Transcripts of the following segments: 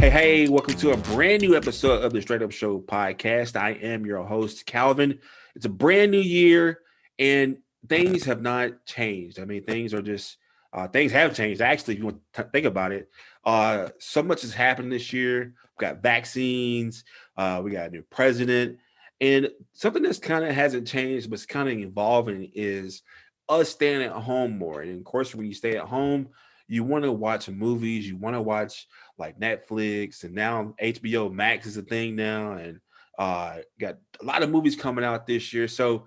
Hey, welcome to a brand new episode of the Straight Up Show podcast. I am your host, Calvin. It's a brand new year and things have not changed. I mean, things are just, things have changed. Actually, if you want to think about it, so much has happened this year. We got vaccines, we got a new president, and something that's kind of hasn't changed, but it's kind of evolving is us staying at home more. And of course, when you stay at home, you want to watch movies, you want to watch like Netflix, and now HBO Max is a thing now, and got a lot of movies coming out this year. So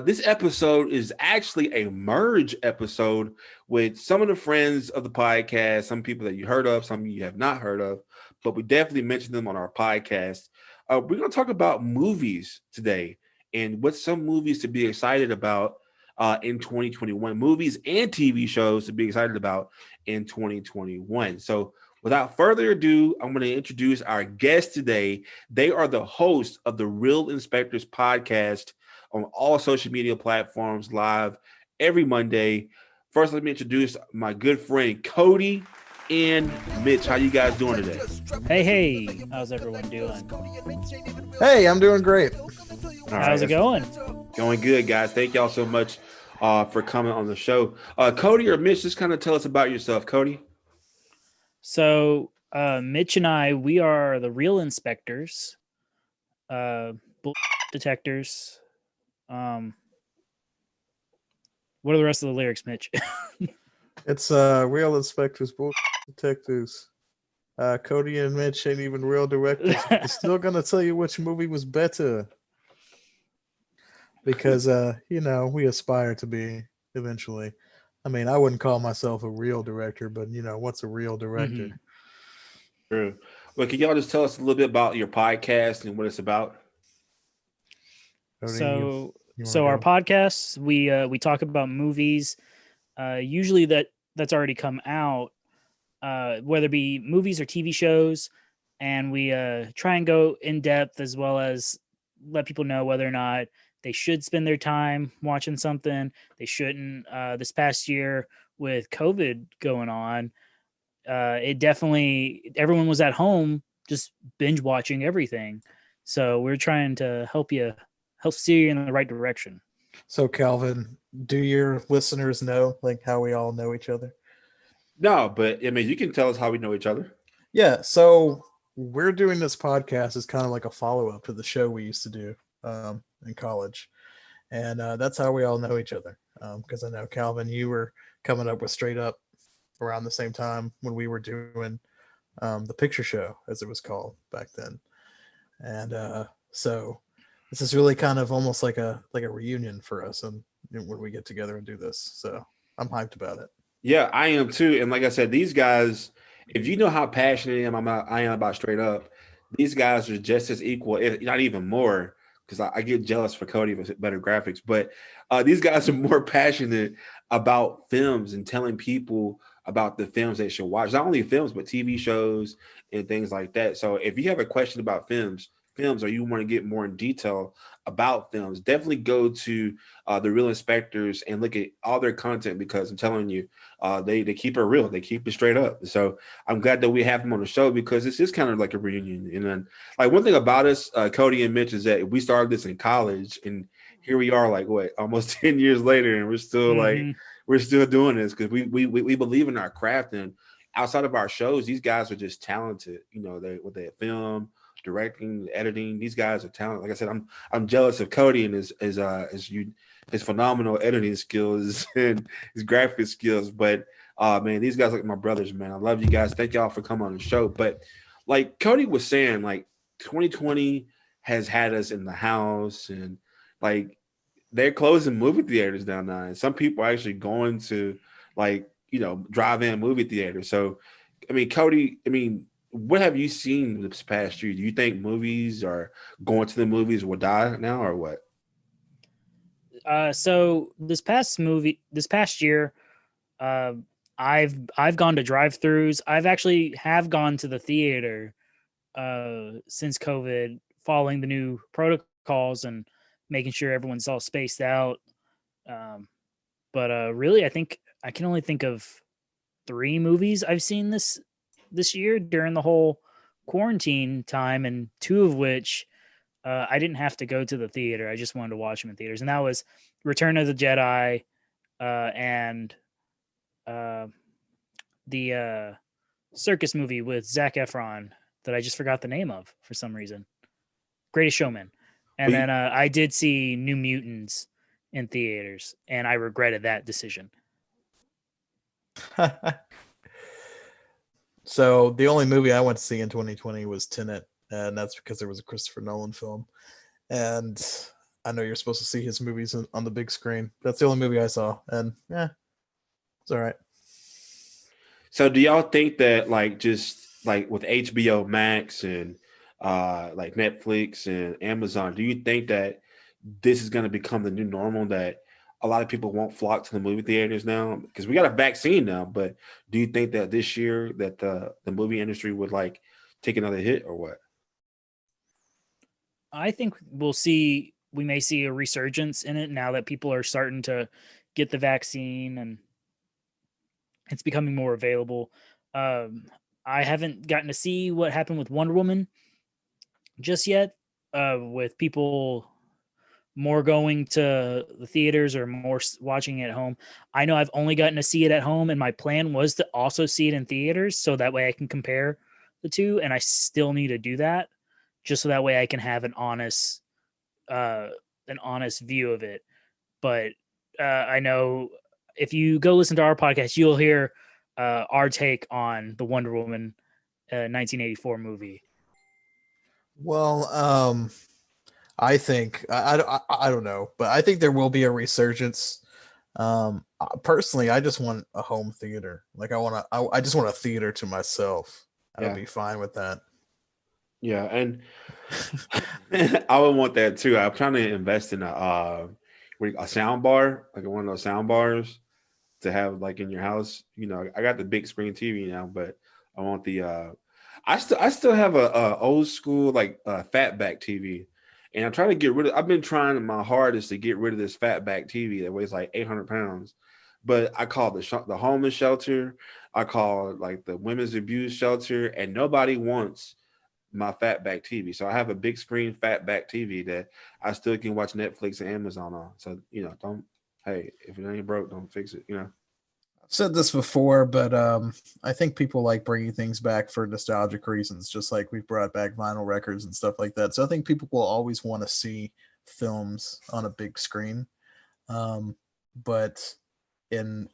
this episode is actually a merge episode with some of the friends of the podcast, some people that you heard of, some you have not heard of, but we definitely mentioned them on our podcast. We're going to talk about movies today and what's some movies to be excited about in 2021, movies and TV shows to be excited about in 2021. So without further ado, I'm going to introduce our guest today. They are the host of the Real Inspectors podcast on all social media platforms, live every Monday. First, let me introduce my good friend Coty and Mitch. How you guys doing today? Hey, how's everyone doing? Hey, I'm doing great. How's it going? Going good, guys. Thank y'all so much for coming on the show. Coty or Mitch, just kind of tell us about yourself, Coty. So, Mitch and I, we are the Real Inspectors, detectors. What are the rest of the lyrics, Mitch? It's Real Inspectors, Detectives. Cody and Mitch ain't even real directors. They're still gonna tell you which movie was better. Because we aspire to be eventually. I mean, I wouldn't call myself a real director, but what's a real director? Mm-hmm. True. Well, can y'all just tell us a little bit about your podcast and what it's about? Cody, So you our podcasts, we talk about movies, usually that's already come out, whether it be movies or TV shows, and we try and go in depth as well as let people know whether or not they should spend their time watching something. They shouldn't. This past year with COVID going on, it definitely, everyone was at home just binge watching everything. So we're trying to help steer you in the right direction. So Calvin, do your listeners know like how we all know each other? No, but I mean, you can tell us how we know each other. Yeah, so we're doing this podcast as kind of like a follow-up to the show we used to do in college. And that's how we all know each other. Because I know, Calvin, you were coming up with Straight Up around the same time when we were doing the picture show, as it was called back then. And so this is really kind of almost like a reunion for us and when we get together and do this. So I'm hyped about it. Yeah, I am too. And like I said, these guys, if you know how passionate I am about Straight Up, these guys are just as equal, if not even more, because I get jealous for Cody with better graphics. But these guys are more passionate about films and telling people about the films they should watch. Not only films, but TV shows and things like that. So if you have a question about films, or you want to get more in detail about films, definitely go to the Real Inspectors and look at all their content, because I'm telling you, they keep it real, they keep it straight up. So I'm glad that we have them on the show, because it's just kind of like a reunion. And then, like, one thing about us, Cody and Mitch, is that we started this in college, and here we are, like what, almost 10 years later, and we're still we're still doing this because we believe in our craft. And outside of our shows, these guys are just talented. With their film, directing, editing, these guys are talented. Like I said, I'm jealous of Cody and his phenomenal editing skills and his graphic skills. But man, these guys are like my brothers, man. I love you guys. Thank y'all for coming on the show. But like Cody was saying, like 2020 has had us in the house, and like they're closing movie theaters down now. And some people are actually going to drive-in movie theaters. So I mean, Cody, what have you seen this past year? Do you think movies or going to the movies will die now, or what? So this past year, I've gone to drive-throughs. I've actually have gone to the theater since COVID, following the new protocols and making sure everyone's all spaced out. But really, I think I can only think of 3 movies I've seen this year during the whole quarantine time, and 2 of which I didn't have to go to the theater. I just wanted to watch them in theaters, and that was Return of the Jedi and the circus movie with Zac Efron that I just forgot the name of for some reason. Greatest Showman. And then I did see New Mutants in theaters, and I regretted that decision. So the only movie I went to see in 2020 was Tenet, and that's because there was a Christopher Nolan film. And I know you're supposed to see his movies on the big screen. That's the only movie I saw, and yeah, it's all right. So do y'all think that like just like with HBO Max and like Netflix and Amazon, do you think that this is going to become the new normal, that a lot of people won't flock to the movie theaters now? Because we got a vaccine now, but do you think that this year that the movie industry would like take another hit or what? I think we may see a resurgence in it now that people are starting to get the vaccine and it's becoming more available. I haven't gotten to see what happened with Wonder Woman just yet, with people more going to the theaters or more watching it at home. I know I've only gotten to see it at home, and my plan was to also see it in theaters so that way I can compare the two, and I still need to do that just so that way I can have an honest view of it. But I know if you go listen to our podcast, you'll hear our take on the Wonder Woman 1984 movie. Well, I think I don't know, but I think there will be a resurgence. Personally, I just want a home theater. Like I just want a theater to myself. I would be fine with that. Yeah, and I would want that too. I'm trying to invest in a sound bar, like one of those sound bars to have like in your house. You know, I got the big screen TV now, but I want the I still have a old school like fatback TV, and I'm trying to get rid of. I've been trying my hardest to get rid of this fatback TV that weighs like 800 pounds. But I called the homeless shelter, I called like the women's abuse shelter, and nobody wants my fatback TV. So I have a big screen fatback TV that I still can watch Netflix and Amazon on. So hey, if it ain't broke, don't fix it. I've said this before, but I think people like bringing things back for nostalgic reasons, just like we've brought back vinyl records and stuff like that. So I think people will always want to see films on a big screen, but in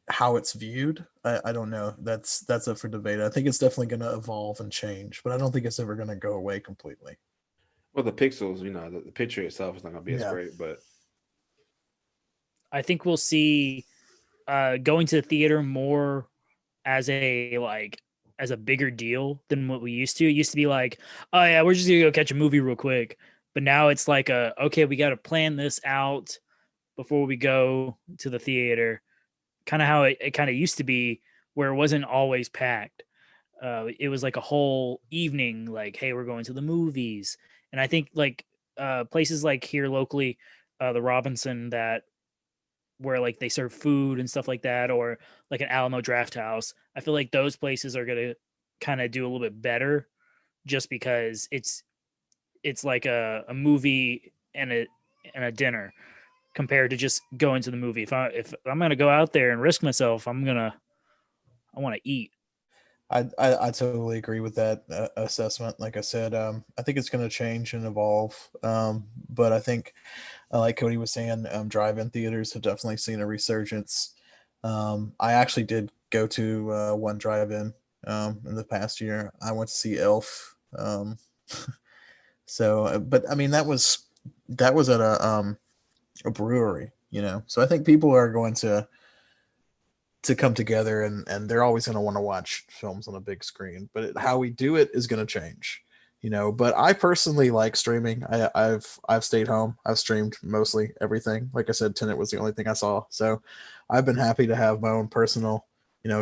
how it's viewed, I don't know. That's up for debate. I think it's definitely going to evolve and change, but I don't think it's ever going to go away completely. Well, the pixels, the picture itself is not going to be as great, but I think we'll see going to the theater more as a bigger deal than what we used to. It used to be like, oh yeah, we're just gonna go catch a movie real quick. But now it's like okay, we got to plan this out before we go to the theater. Kind of how it kind of used to be, where it wasn't always packed. It was like a whole evening, like, hey, we're going to the movies. And I think like places like here locally, the Robinson, that where like they serve food and stuff like that, or like an Alamo Draft House, I feel like those places are gonna kind of do a little bit better, just because it's like a movie and a dinner compared to just going to the movie. If I'm gonna go out there and risk myself, I want to eat. I totally agree with that assessment. Like I said, I think it's going to change and evolve. But I think, like Cody was saying, drive-in theaters have definitely seen a resurgence. I actually did go to one drive-in in the past year. I went to see Elf. But I mean, that was at a brewery, So I think people are going to come together, and they're always going to want to watch films on a big screen, but how we do it is going to change, but I personally like streaming. I've stayed home. I've streamed mostly everything. Like I said, Tenet was the only thing I saw. So I've been happy to have my own personal,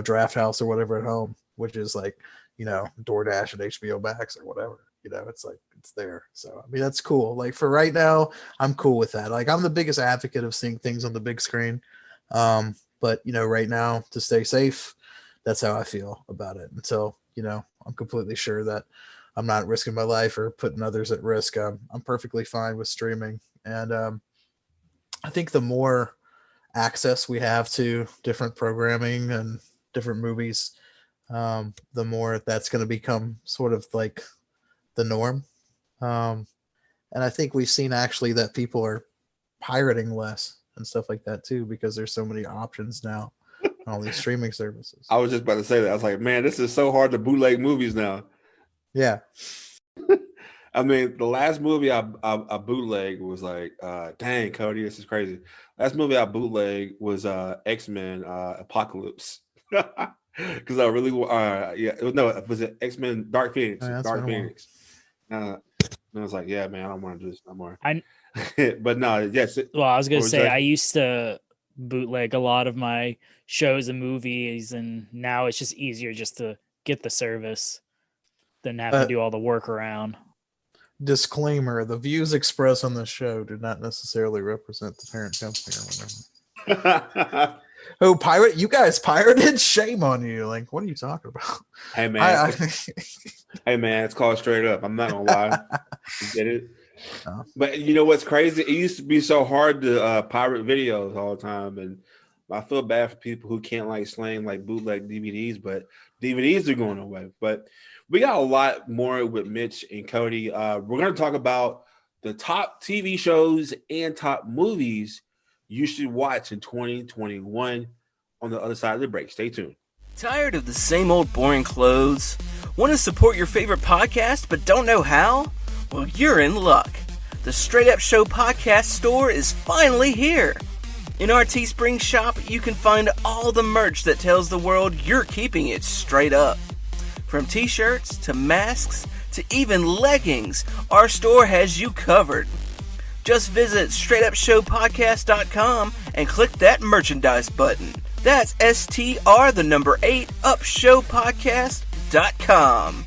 draft house or whatever at home, which is like, DoorDash and HBO Max or whatever, it's like, it's there. So, I mean, that's cool. Like for right now, I'm cool with that. Like I'm the biggest advocate of seeing things on the big screen. But right now, to stay safe, that's how I feel about it until I'm completely sure that I'm not risking my life or putting others at risk. I'm perfectly fine with streaming. And I think the more access we have to different programming and different movies, the more that's going to become sort of like the norm. And I think we've seen actually that people are pirating less and stuff like that too, because there's so many options now on all these streaming services. I was just about to say that. I was like, man, this is so hard to bootleg movies now. Yeah. I mean, the last movie I bootleg was like, dang, Cody, this is crazy. Last movie I bootleg was X-Men Apocalypse. Because I really, was it X-Men Dark Phoenix? Oh, yeah, Dark Phoenix. And I was like, yeah, man, I don't want to do this no more. But no, yes. Well, I was going to say, I used to bootleg a lot of my shows and movies, and now it's just easier just to get the service than have to do all the work around. Disclaimer: the views expressed on this show do not necessarily represent the parent company or whatever. Oh, pirate! You guys pirated? Shame on you! Like, what are you talking about? Hey man, hey man, it's called straight up. I'm not gonna lie. You get it? Oh. But you know what's crazy? It used to be so hard to pirate videos all the time, and I feel bad for people who can't like slang like bootleg DVDs, but DVDs are going away. But we got a lot more with Mitch and Cody. We're going to talk about the top TV shows and top movies you should watch in 2021 on the other side of the break. Stay tuned. Tired of the same old boring clothes? Want to support your favorite podcast but don't know how? Well, you're in luck. The Straight Up Show podcast store is finally here. In our Teespring shop, you can find all the merch that tells the world you're keeping it straight up. From t-shirts to masks to even leggings, our store has you covered. Just visit straightupshowpodcast.com and click that merchandise button. That's STR8 upshowpodcast.com.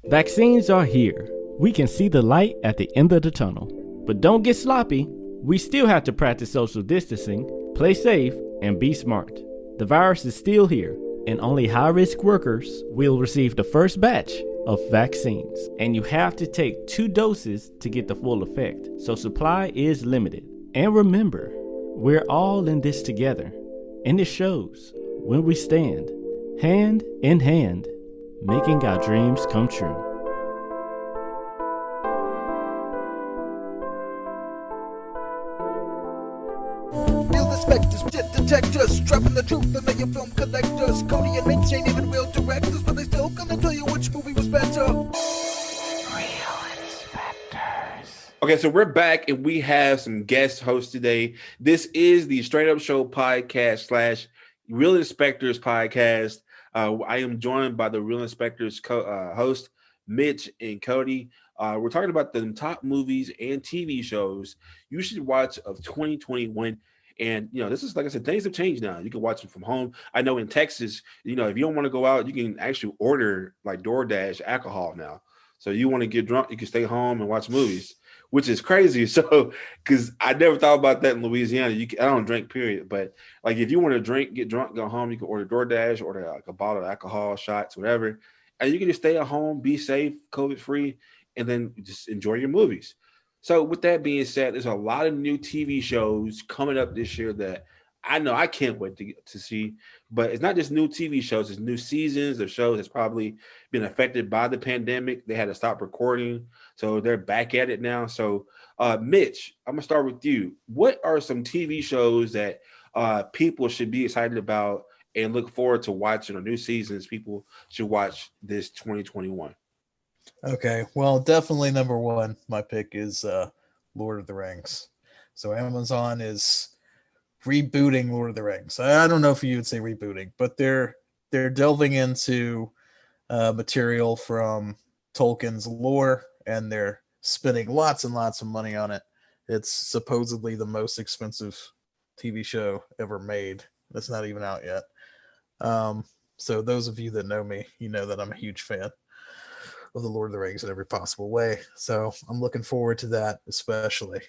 Vaccines are here. We can see the light at the end of the tunnel. But don't get sloppy. We still have to practice social distancing, play safe, and be smart. The virus is still here, and only high-risk workers will receive the first batch of vaccines. And you have to take 2 doses to get the full effect, so supply is limited. And remember, we're all in this together, and it shows when we stand, hand in hand, making our dreams come true. Detectors, dropping the truth and your film collectors. Cody and Mitch ain't even real directors, but they still gonna tell you which movie was better. Real inspectors. Okay, so we're back and we have some guest hosts today. This is the Straight Up Show podcast / Real Inspectors podcast. I am joined by the Real Inspectors host, Mitch and Cody. We're talking about the top movies and TV shows you should watch of 2021. And, this is, like I said, things have changed now. You can watch them from home. I know in Texas, if you don't want to go out, you can actually order like DoorDash alcohol now. So you want to get drunk, you can stay home and watch movies, which is crazy. So, because I never thought about that in Louisiana. I don't drink, period. But like if you want to drink, get drunk, go home, you can order DoorDash, order like a bottle of alcohol, shots, whatever. And you can just stay at home, be safe, COVID-free, and then just enjoy your movies. So with that being said, there's a lot of new TV shows coming up this year that I know I can't wait to see. But it's not just new TV shows, it's new seasons of shows that's probably been affected by the pandemic. They had to stop recording, so they're back at it now. So Mitch, I'm going to start with you. What are some TV shows that people should be excited about and look forward to watching, or new seasons people should watch this 2021? Okay, well, definitely number one, my pick is Lord of the Rings. So Amazon is rebooting Lord of the Rings. I don't know if you would say rebooting, but they're delving into material from Tolkien's lore, and they're spending lots and lots of money on it. It's supposedly the most expensive TV show ever made. That's not even out yet. So those of you that know me, you know that I'm a huge fan of the Lord of the Rings in every possible way. So I'm looking forward to that, especially.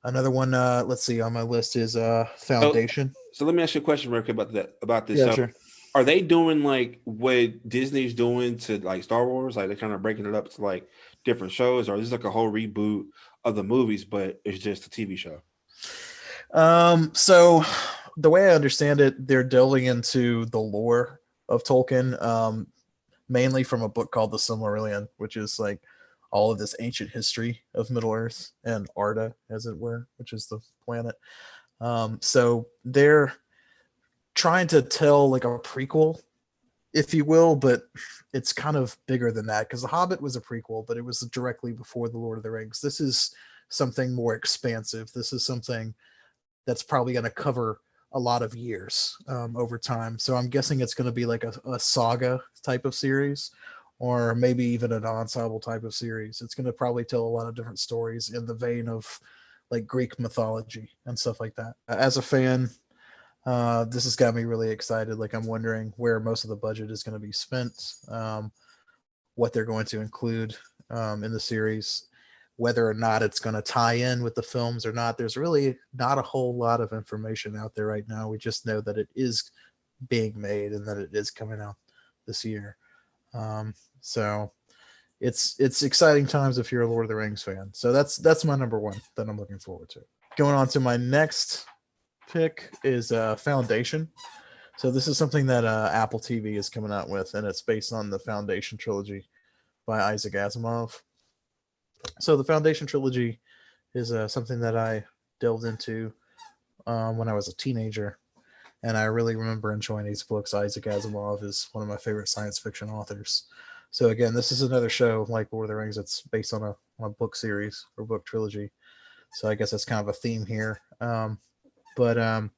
Another one, let's see, on my list is Foundation. So let me ask you a question, real quick, about this. Yeah, So, sure. are they doing like what Disney's doing to like Star Wars? Like they're kind of breaking it up to like different shows, or is this like a whole reboot of the movies, but it's just a TV show? So the way I understand it, they're delving into the lore of Tolkien, mainly from a book called The Silmarillion, which is like all of this ancient history of Middle Earth and Arda, as it were, which is the planet. So they're trying to tell like a prequel, if you will, but it's kind of bigger than that because The Hobbit was a prequel, but it was directly before The Lord of the Rings. This is something more expansive. This is something that's probably going to cover a lot of years over time. So I'm guessing it's going to be like a saga type of series, or maybe even an ensemble type of series. It's going to probably tell a lot of different stories in the vein of like Greek mythology and stuff like that. As a fan, this has got me really excited. Like I'm wondering where most of the budget is going to be spent, what they're going to include in the series, whether or not it's going to tie in with the films or not. There's really not a whole lot of information out there right now. We just know that it is being made and that it is coming out this year. So it's exciting times if you're a Lord of the Rings fan. So that's my number one that I'm looking forward to. Going on to my next pick is Foundation. So this is something that Apple TV is coming out with, and it's based on the Foundation trilogy by Isaac Asimov. So the Foundation trilogy is something that I delved into when I was a teenager, and I really remember enjoying these books. Isaac Asimov is one of my favorite science fiction authors. So again, this is another show like Lord of the Rings that's based on a book series or book trilogy. So I guess that's kind of a theme here. But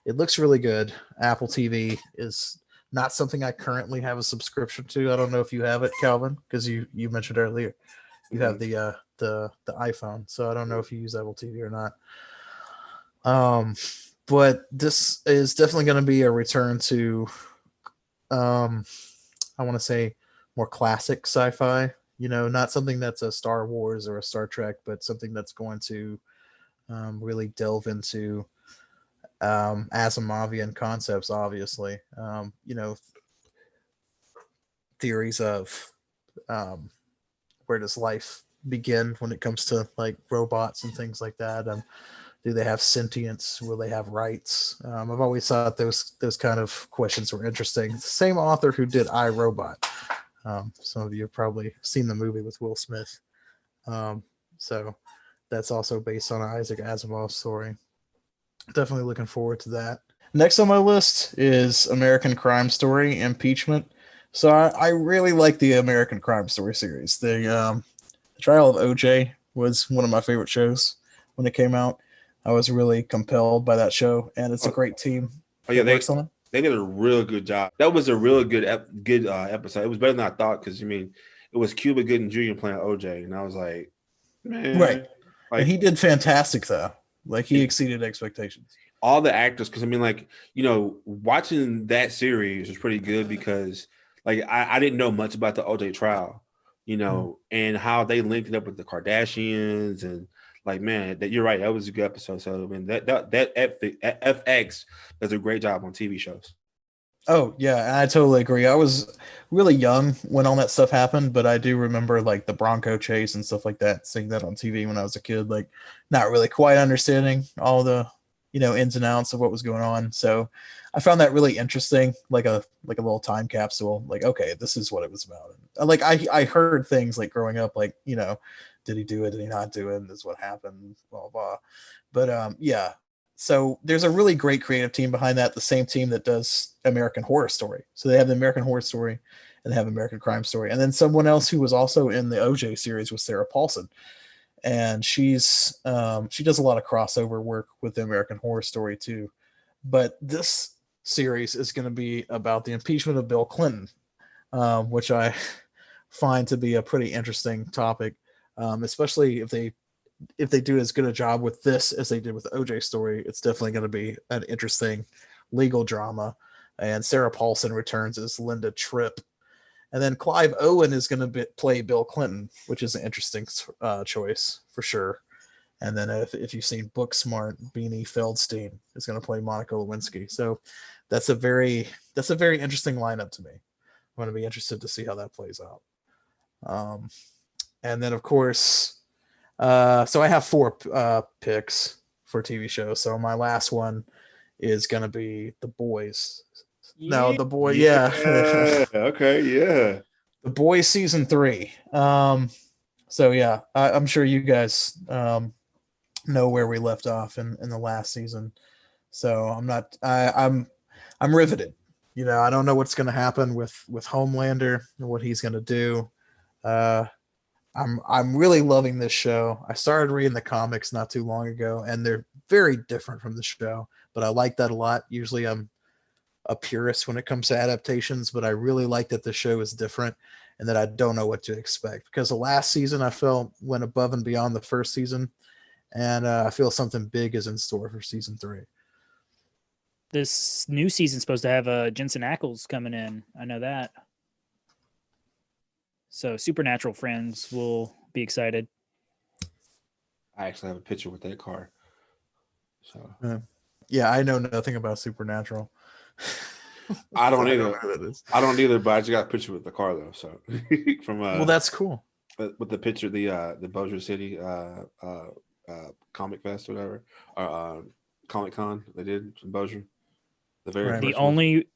it looks really good. Apple TV is not something I currently have a subscription to. I don't know if you have it, Calvin, because you mentioned earlier you have the iPhone, so I don't know if you use Apple TV or not. But this is definitely going to be a return to, I want to say, more classic sci-fi. You know, not something that's a Star Wars or a Star Trek, but something that's going to really delve into Asimovian concepts, obviously. You know, theories of where does life begin when it comes to like robots and things like that. Do they have sentience? Will they have rights? I've always thought those kind of questions were interesting. The same author who did I, Robot. Some of you have probably seen the movie with Will Smith. So that's also based on an Isaac Asimov story. Definitely looking forward to that. Next on my list is American Crime Story, Impeachment. So I really like the American Crime Story series. The Trial of OJ was one of my favorite shows when it came out. I was really compelled by that show, and it's a great team. Oh yeah, works on it. They did a real good job. That was a real good episode. It was better than I thought because it was Cuba Gooding Jr. playing OJ, and I was like, man, right. Like, and he did fantastic though. Like he exceeded expectations. All the actors, because watching that series was pretty good because like I didn't know much about the OJ trial, and how they linked it up with the Kardashians and like, man, that you're right. That was a good episode. So I mean, that FX does a great job on TV shows. Oh yeah, I totally agree. I was really young when all that stuff happened, but I do remember like the Bronco chase and stuff like that, seeing that on TV when I was a kid, like not really quite understanding all the, ins and outs of what was going on. So I found that really interesting, like a little time capsule, like, okay, this is what it was about. And, like I heard things like growing up, like, did he do it? Did he not do it? And this is what happened, blah, blah. But yeah. So there's a really great creative team behind that, the same team that does American Horror Story. So they have the American Horror Story and they have American Crime Story. And then someone else who was also in the OJ series was Sarah Paulson. And she does a lot of crossover work with the American Horror Story too. But this series is going to be about the impeachment of Bill Clinton, which I find to be a pretty interesting topic, especially if they do as good a job with this as they did with the OJ story. It's definitely going to be an interesting legal drama. And Sarah Paulson returns as Linda Tripp. And then Clive Owen is going to play Bill Clinton, which is an interesting choice for sure. And then if you've seen Booksmart, Beanie Feldstein is going to play Monica Lewinsky. So that's a very interesting lineup to me. I'm going to be interested to see how that plays out. And then of course, so I have 4 picks for TV shows. So my last one is going to be The Boys. No, The Boys, yeah. Okay, yeah. The Boys season 3. So yeah, I'm sure you guys know where we left off in the last season. So I'm riveted. You know, I don't know what's going to happen with Homelander and what he's going to do. I'm really loving this show. I started reading the comics not too long ago, and they're very different from the show, but I like that a lot. Usually I'm a purist when it comes to adaptations, but I really like that the show is different and that I don't know what to expect, because the last season I felt went above and beyond the first season, and I feel something big is in store for season 3. This new season's supposed to have Jensen Ackles coming in. I know that. So Supernatural friends will be excited. I actually have a picture with that car. So yeah, I know nothing about Supernatural. I don't either. know who that is. I don't either, but I just got a picture with the car though. So from well, that's cool. With the picture, the Bossier City Comic Fest or whatever, or Comic Con they did in Bossier. The only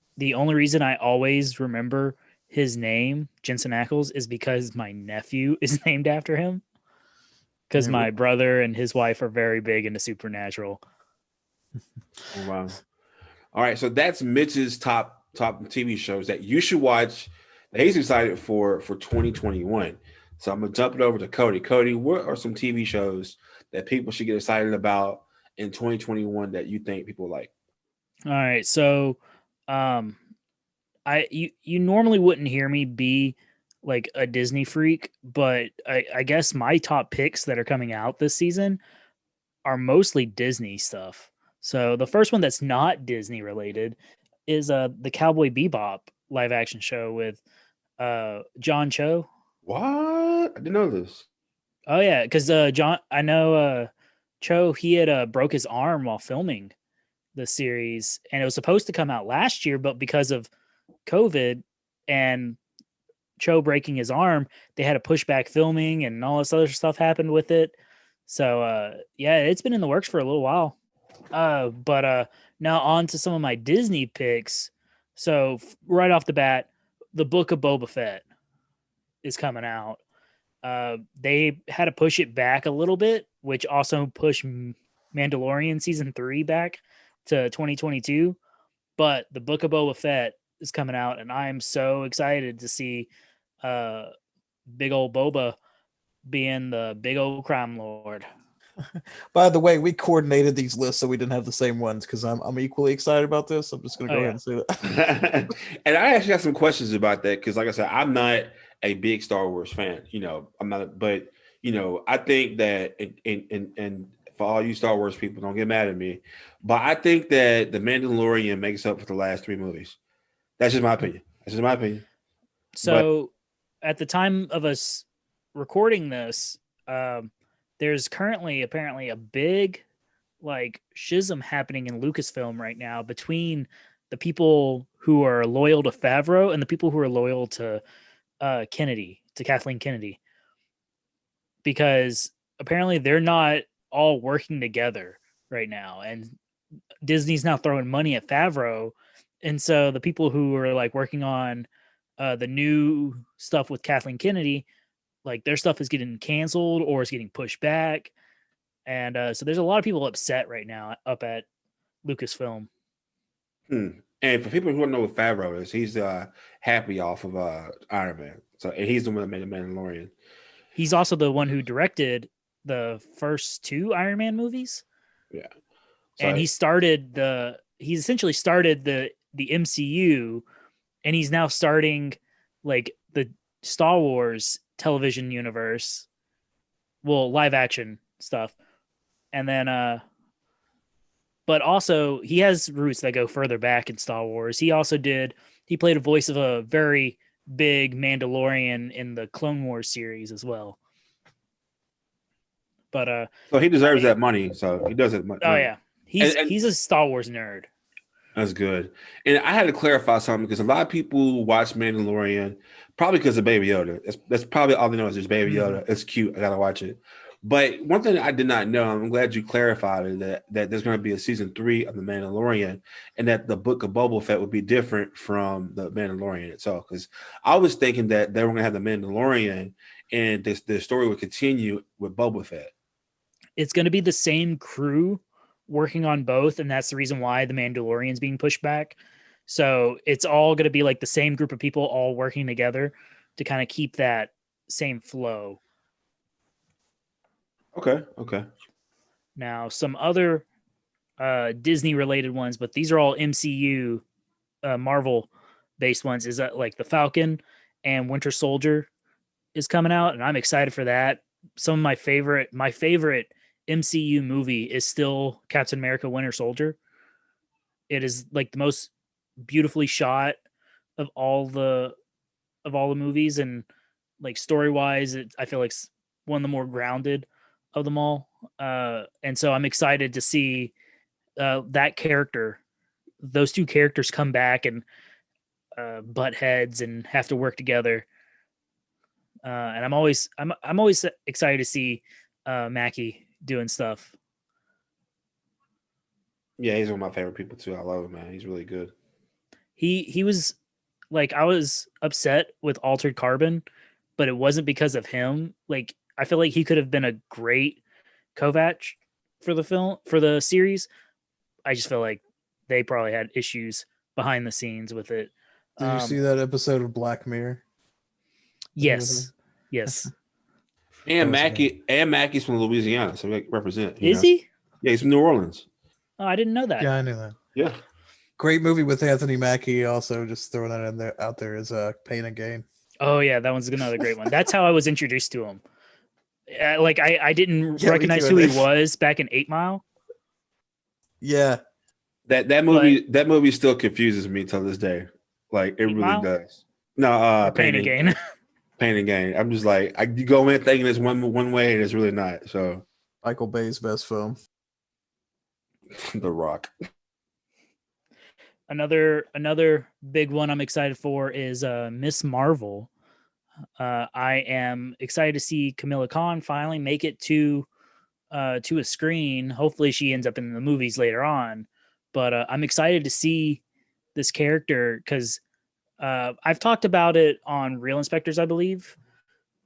reason I always remember his name, Jensen Ackles, is because my nephew is named after him. Because my brother and his wife are very big into Supernatural. Oh, wow. All right, so that's Mitch's top TV shows that you should watch that he's excited for 2021. So I'm gonna jump it over to Coty. Coty, what are some TV shows that people should get excited about in 2021 that you think people like? All right, so you normally wouldn't hear me be like a Disney freak, but I guess my top picks that are coming out this season are mostly Disney stuff. So the first one that's not Disney related is the Cowboy Bebop live action show with John Cho. What? I didn't know this. Oh yeah, because I know Cho, he had broke his arm while filming the series, and it was supposed to come out last year, but because of COVID and Cho breaking his arm, they had to push back filming, and all this other stuff happened with it. So yeah, it's been in the works for a little while. But now on to some of my Disney picks. So right off the bat, the Book of Boba Fett is coming out. They had to push it back a little bit, which also pushed Mandalorian season 3 back to 2022. But the Book of Boba Fett is coming out, and I am so excited to see big old Boba being the big old crime lord. By the way, we coordinated these lists so we didn't have the same ones, because I'm equally excited about this. I'm just going to go ahead and say that. And I actually got some questions about that, because like I said, I'm not a big Star Wars fan. You know, I'm not, but you know, I think that and for all you Star Wars people, don't get mad at me, but I think that The Mandalorian makes up for the last 3 movies. That's just my opinion. So at the time of us recording this, there's currently apparently a big like schism happening in Lucasfilm right now between the people who are loyal to Favreau and the people who are loyal to Kathleen Kennedy, because apparently they're not all working together right now, and Disney's now throwing money at Favreau. And so the people who are like working on the new stuff with Kathleen Kennedy, like their stuff is getting canceled or is getting pushed back. And so there's a lot of people upset right now up at Lucasfilm. And for people who don't know what Favreau is, he's happy off of Iron Man. So and he's the one that made The Mandalorian. He's also the one who directed the first 2 Iron Man movies. Yeah. And he essentially started the MCU, and he's now starting like the Star Wars television universe, well, live action stuff. And then but also he has roots that go further back in Star Wars. He played a voice of a very big Mandalorian in the Clone Wars series as well. But So he deserves that money. So he does it. oh yeah, he's And- he's a Star Wars nerd. That's good. And I had to clarify something because a lot of people watch Mandalorian probably because of Baby Yoda. That's probably all they know is there's Baby Yoda. It's cute. I gotta watch it. But one thing I did not know, I'm glad you clarified it, that there's going to be a season 3 of the Mandalorian, and that the Book of Boba Fett would be different from the Mandalorian itself. Because I was thinking that they were going to have the Mandalorian, and the story would continue with Boba Fett. It's going to be the same crew working on both, and that's the reason why the Mandalorian's being pushed back. So it's all going to be like the same group of people all working together to kind of keep that same flow. Okay. Now, some other Disney related ones, but these are all MCU, Marvel based ones, is that like the Falcon and Winter Soldier is coming out, and I'm excited for that. Some of my favorite MCU movie is still Captain America Winter Soldier. It is like the most beautifully shot of all the movies, and like story wise, I feel like it's one of the more grounded of them all. And so I'm excited to see those two characters come back and butt heads and have to work together. And I'm always excited to see Mackie doing stuff. Yeah, he's one of my favorite people too. I love him, man. He's really good. He was like, I was upset with Altered Carbon, but it wasn't because of him. Like, I feel like he could have been a great Kovac for the series. I just feel like they probably had issues behind the scenes with it. Did you see that episode of Black Mirror? Yes. And Mackie's from Louisiana, so we represent. Is he? Yeah, he's from New Orleans. Oh, I didn't know that. Yeah, I knew that. Yeah. Great movie with Anthony Mackie. Also, just throwing that out there is Pain and Gain. Oh yeah, that one's another great one. That's how I was introduced to him. Like I didn't recognize who he was back in 8 Mile. Yeah, that movie still confuses me till this day. Like it really Mile? does. No, Pain and Gain. Pain and Gain. I'm just like you go in thinking it's one way and it's really not. So Michael Bay's best film. The Rock. Another big one I'm excited for is Miss Marvel. I am excited to see Camilla Khan finally make it to a screen. Hopefully she ends up in the movies later on. But I'm excited to see this character because I've talked about it on Real Inspectors, I believe,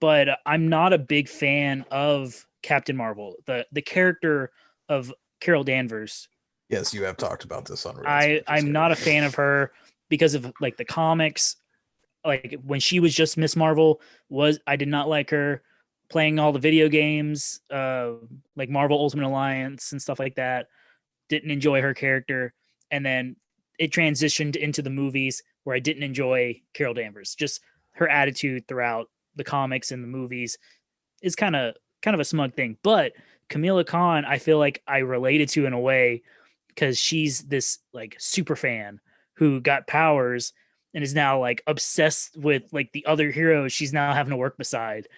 but I'm not a big fan of Captain Marvel, the character of Carol Danvers. Yes, you have talked about this on Real I'm not a fan of her because of like the comics. Like when she was just Miss Marvel, I did not like her playing all the video games, like Marvel Ultimate Alliance and stuff like that. Didn't enjoy her character. And then it transitioned into the movies where I didn't enjoy Carol Danvers. Just her attitude throughout the comics and the movies is kind of a smug thing. But Camilla Khan, I feel like I related to in a way because she's this like super fan who got powers and is now like obsessed with like the other heroes she's now having to work beside.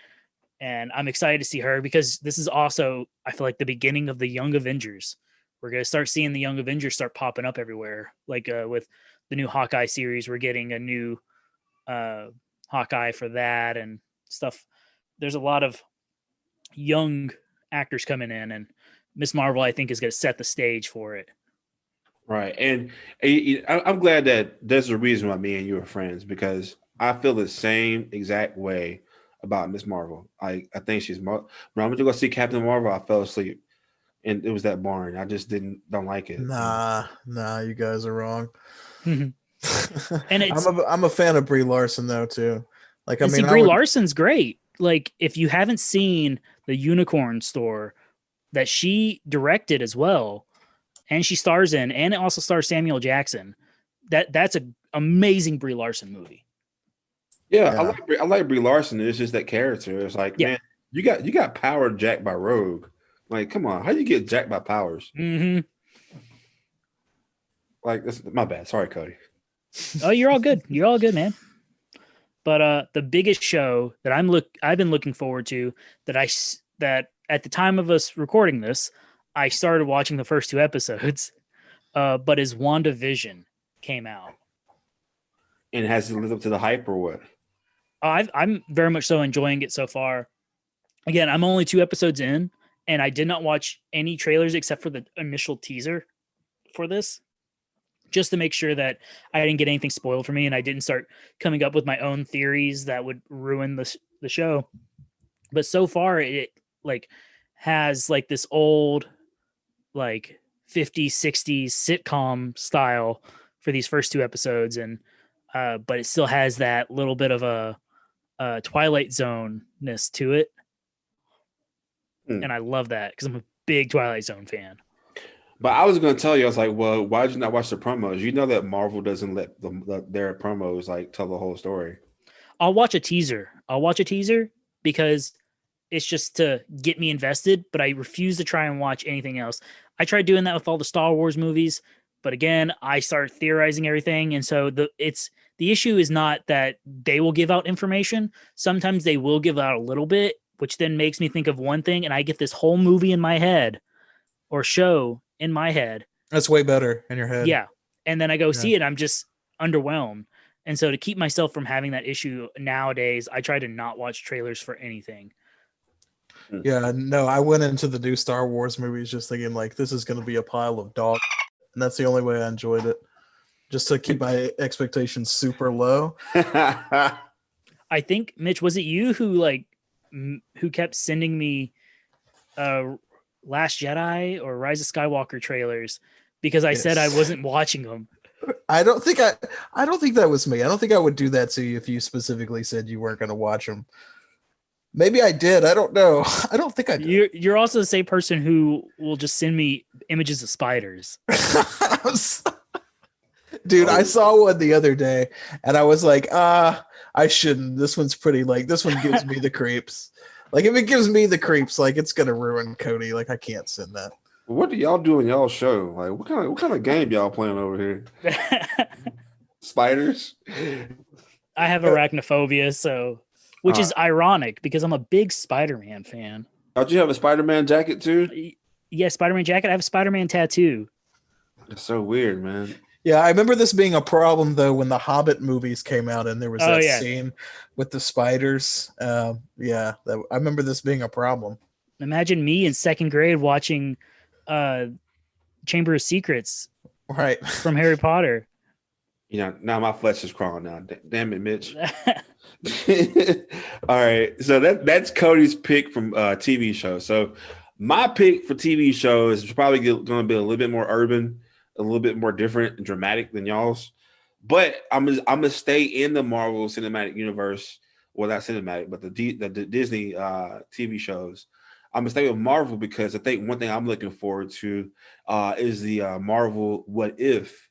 And I'm excited to see her because this is also, I feel like, the beginning of the Young Avengers. We're going to start seeing the Young Avengers start popping up everywhere. Like with the new Hawkeye series, we're getting a new Hawkeye for that and stuff. There's a lot of young actors coming in, and Miss Marvel, I think, is going to set the stage for it. Right. And I'm glad that there's a reason why me and you are friends, because I feel the same exact way about Miss Marvel. I think she's when I went to go see Captain Marvel, I fell asleep. And it was that boring. I just don't like it. Nah, you guys are wrong. And I'm a fan of Brie Larson though too. Like I mean, Brie Larson's great. Like if you haven't seen the Unicorn Store that she directed as well, and she stars in, and it also stars Samuel Jackson. That's an amazing Brie Larson movie. Yeah. I like Brie Larson. It's just that character. It's like, man, you got power jacked by Rogue. Like, come on, how do you get jacked by powers? Mm-hmm. Like, that's my bad. Sorry, Cody. Oh, you're all good. You're all good, man. But the biggest show that I've been looking forward to that at the time of us recording this, I started watching the first 2 episodes, but as WandaVision came out. And has it lived up to the hype or what? I'm very much so enjoying it so far. Again, I'm only 2 episodes in, and I did not watch any trailers except for the initial teaser for this, just to make sure that I didn't get anything spoiled for me and I didn't start coming up with my own theories that would ruin the show. But so far, it like has like this old like 50s, 60s sitcom style for these first 2 episodes, and but it still has that little bit of a Twilight Zone-ness to it. And I love that because I'm a big Twilight Zone fan. But I was going to tell you, I was like, well, why did you not watch the promos? You know that Marvel doesn't let their promos like tell the whole story. I'll watch a teaser because it's just to get me invested, but I refuse to try and watch anything else. I tried doing that with all the Star Wars movies, but again, I start theorizing everything. And so the issue is not that they will give out information. Sometimes they will give out a little bit, which then makes me think of one thing, and I get this whole movie in my head or show in my head. That's way better in your head. Yeah. And then I go see it. I'm just underwhelmed. And so to keep myself from having that issue nowadays, I try to not watch trailers for anything. Yeah, no, I went into the new Star Wars movies just thinking like this is going to be a pile of dog, and that's the only way I enjoyed it, just to keep my expectations super low. I think, Mitch, was it you who kept sending me Last Jedi or Rise of Skywalker trailers because I said I wasn't watching them? I don't think that was me. I don't think I would do that to you if you specifically said you weren't going to watch them. Maybe I did. I don't know. I don't think I did. You're also the same person who will just send me images of spiders. Dude, I saw one the other day and I was like, I shouldn't. This one's pretty, like, this one gives me the creeps. Like, if it gives me the creeps, like, it's going to ruin Cody. Like, I can't send that. What do y'all do in y'all show? Like, what kind of game y'all playing over here? Spiders? I have arachnophobia, which is ironic because I'm a big Spider-Man fan. Don't you have a Spider-Man jacket too? Yeah, Spider-Man jacket. I have a Spider-Man tattoo. It's so weird, man. Yeah, I remember this being a problem though when the Hobbit movies came out and there was that scene with the spiders. I remember this being a problem. Imagine me in 2nd grade watching Chamber of Secrets, right, from Harry Potter. You know, now my flesh is crawling now. Damn it, Mitch. All right, so that's Cody's pick from TV show. So my pick for TV show is probably going to be a little bit more urban, a little bit more different and dramatic than y'all's. But I'm gonna stay in the Marvel Cinematic Universe. Well, not cinematic, but the Disney TV shows. I'm gonna stay with Marvel because I think one thing I'm looking forward to is the Marvel What If.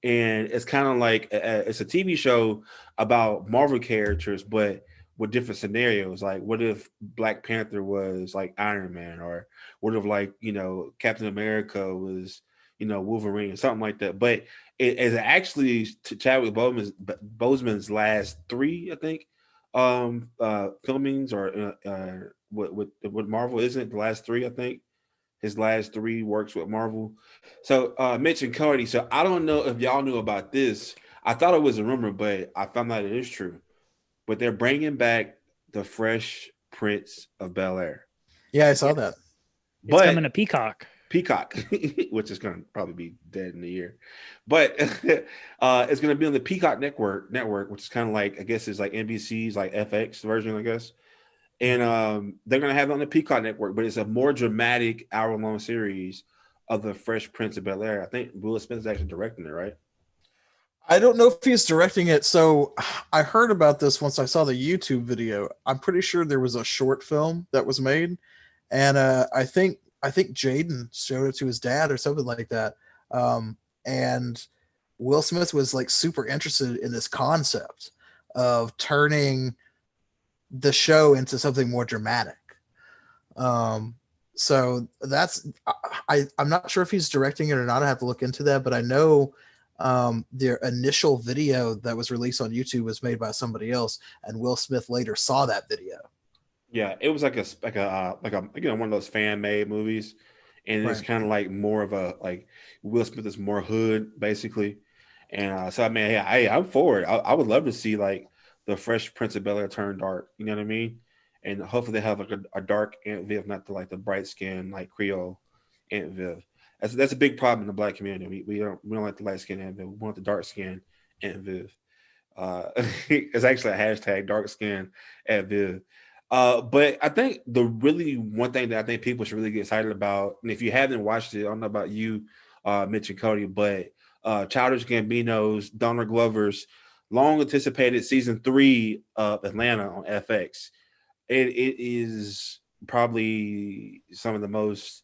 And it's kind of like it's a TV show about Marvel characters, but with different scenarios. Like, what if Black Panther was like Iron Man, or what if, like, you know, Captain America was, you know, Wolverine or something like that. But it is actually Chadwick Boseman's last 3, I think, filmings, or what Marvel isn't the last 3, I think. His last 3 works with Marvel. So Mitch and Coty. So I don't know if y'all knew about this. I thought it was a rumor, but I found out it is true. But they're bringing back the Fresh Prince of Bel-Air. Yeah, I saw that. It's coming to Peacock, which is going to probably be dead in a year. But it's going to be on the Peacock network, which is kind of like, I guess it's like NBC's like FX version, I guess. And they're going to have it on the Peacock network, but it's a more dramatic hour-long series of the Fresh Prince of Bel-Air. I think Will Smith is actually directing it, right? I don't know if he's directing it. So I heard about this once I saw the YouTube video. I'm pretty sure there was a short film that was made. And I think Jaden showed it to his dad or something like that. And Will Smith was like super interested in this concept of turning the show into something more dramatic. So that's, I'm not sure if he's directing it or not. I have to look into that, but I know their initial video that was released on YouTube was made by somebody else, and Will Smith later saw that video. Yeah, it was like a one of those fan made movies, and it's Right. kind of like more of a like Will Smith is more hood basically, and so I mean, I'm for it. I would love to see like the Fresh Prince of Bel-Air turn dark. You know what I mean? And hopefully they have like a dark Aunt Viv, not the bright skin like Creole Aunt Viv. That's a big problem in the black community. We don't like the light skin Aunt Viv. We want the dark skin Aunt Viv. It's actually a hashtag dark skin Aunt Viv. But I think the really one thing that I think people should really get excited about, and if you haven't watched it, I don't know about you, Mitch and Coty, but Childish Gambino's, Donald Glover's long anticipated season 3 of Atlanta on FX. It is probably some of the most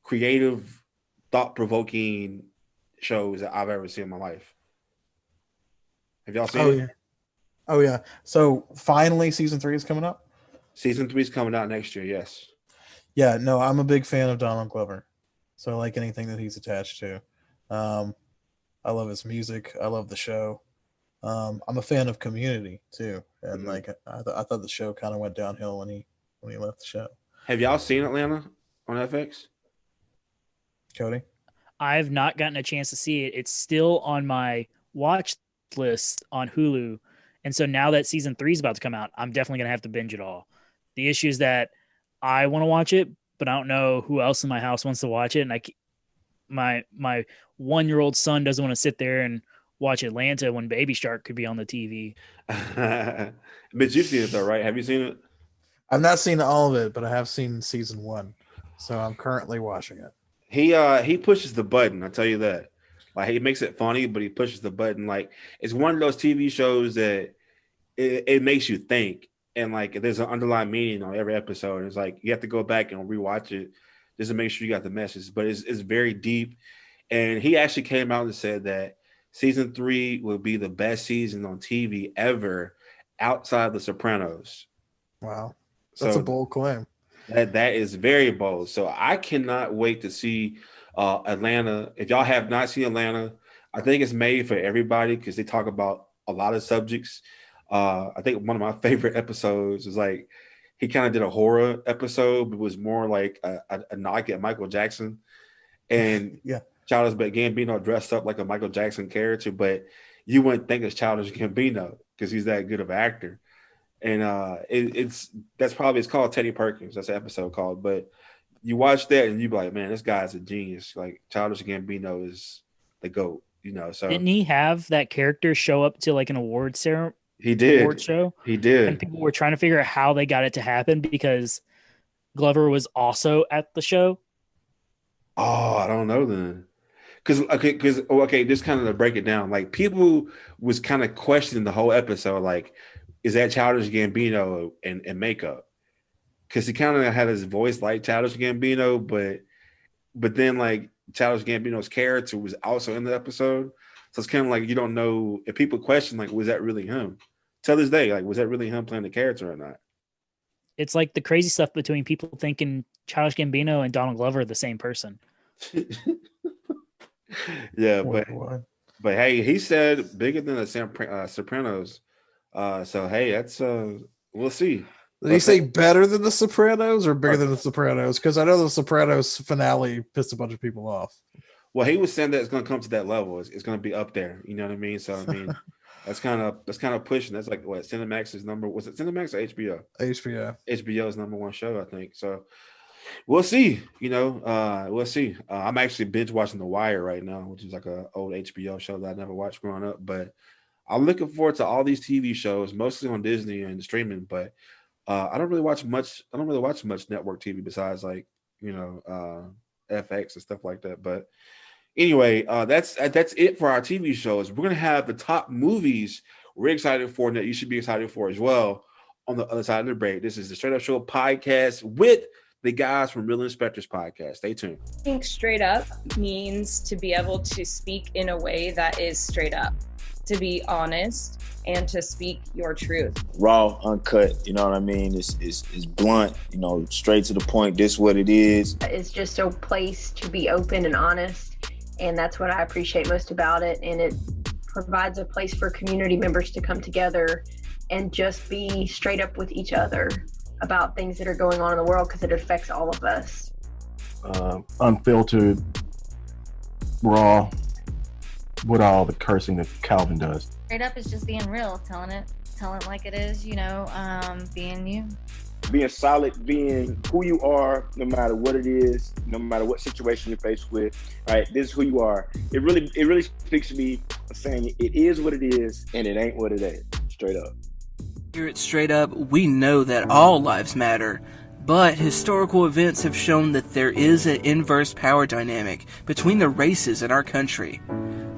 creative, thought provoking shows that I've ever seen in my life. Have y'all seen Oh it? yeah. Oh yeah. So finally, season 3 is coming up. Season 3 is coming out next year. Yes. Yeah. No, I'm a big fan of Donald Glover, so I like anything that he's attached to. I love his music. I love the show. I'm a fan of Community too, and like I thought the show kind of went downhill when he left the show. Have y'all seen Atlanta on FX? Cody. I've not gotten a chance to see it. It's still on my watch list on Hulu. And so now that season 3 is about to come out, I'm definitely going to have to binge it all. The issue is that I want to watch it, but I don't know who else in my house wants to watch it. And my 1-year-old son doesn't want to sit there and watch Atlanta when Baby Shark could be on the TV. But you've seen it though, right? Have you seen it? I've not seen all of it, but I have seen season 1, so I'm currently watching it. He pushes the button. I tell you that. Like he makes it funny, but he pushes the button. Like it's one of those TV shows that it makes you think, and like there's an underlying meaning on every episode. It's like you have to go back and rewatch it just to make sure you got the message. But it's very deep, and he actually came out and said that season 3 will be the best season on TV ever, outside The Sopranos. Wow, that's a bold claim. That is very bold. So I cannot wait to see Atlanta. If y'all have not seen Atlanta, I think it's made for everybody because they talk about a lot of subjects. I think one of my favorite episodes is like he kind of did a horror episode, but it was more like a knock at Michael Jackson. And Yeah. Childish Gambino dressed up like a Michael Jackson character, but you wouldn't think it's Childish Gambino because he's that good of an actor. And it's called Teddy Perkins. That's the episode called. But you watch that and you be like, man, this guy's a genius. Like Childish Gambino is the GOAT, you know. So Didn't he have that character show up to like an award ceremony? He did. Award show? He did. And people were trying to figure out how they got it to happen because Glover was also at the show. Oh, I don't know then. Because just kind of to break it down, like people was kind of questioning the whole episode, like, is that Childish Gambino and makeup? Because he kind of had his voice like Childish Gambino, but then like Childish Gambino's character was also in the episode, so it's kind of like you don't know if people question like, was that really him? Till this day, like, was that really him playing the character or not? It's like the crazy stuff between people thinking Childish Gambino and Donald Glover are the same person. Yeah, but hey, he said bigger than the Sopranos. So hey, that's we'll see. Did he say better than The Sopranos or bigger than The Sopranos? Because I know The Sopranos finale pissed a bunch of people off. Well, he was saying that it's going to come to that level. It's going to be up there. You know what I mean? So I mean, that's kind of pushing. That's like what Cinemax's number was. It Cinemax or HBO? HBO. HBO's #1 show, I think. So we'll see. You know, we'll see. I'm actually binge watching The Wire right now, which is like an old HBO show that I never watched growing up. But I'm looking forward to all these TV shows, mostly on Disney and streaming. But I don't really watch much network TV besides like, you know, FX and stuff like that. But anyway, that's it for our TV shows. We're gonna have the top movies we're excited for and that you should be excited for as well on the other side of the break. This is the Straight Up Show podcast with the guys from Real Inspectors podcast. Stay tuned. I think straight up means to be able to speak in a way that is straight up, to be honest and to speak your truth. Raw, uncut, you know what I mean? It's blunt, you know, straight to the point. This is what it is. It's just a place to be open and honest, and that's what I appreciate most about it. And it provides a place for community members to come together and just be straight up with each other. about things that are going on in the world because it affects all of us. Unfiltered, raw, with all the cursing that Calvin does. Straight up is just being real, telling it like it is, being you. Being solid, being who you are, no matter what it is, no matter what situation you're faced with. Right, this is who you are. It really speaks to me, saying it is what it is, and it ain't what it ain't. Straight up. Here at Straight Up, we know that all lives matter, but historical events have shown that there is an inverse power dynamic between the races in our country.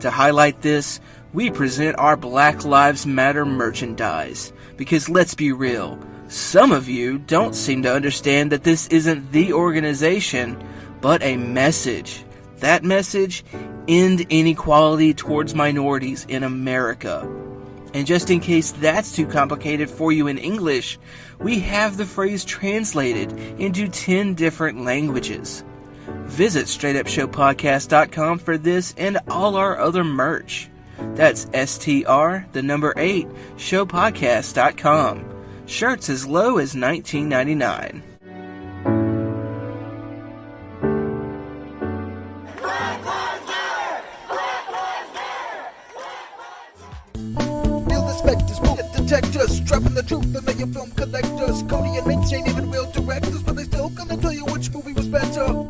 To highlight this, we present our Black Lives Matter merchandise, because let's be real, some of you don't seem to understand that this isn't the organization, but a message. That message: end inequality towards minorities in America. And just in case that's too complicated for you in English, we have the phrase translated into 10 different languages. Visit straightupshowpodcast.com for this and all our other merch. That's STR, the number 8, showpodcast.com. Shirts as low as $19.99. Real inspectors, real detectives, dropping the truth and your film collectors. Coty and Mitch ain't even real directors, but they still gonna tell you which movie was better.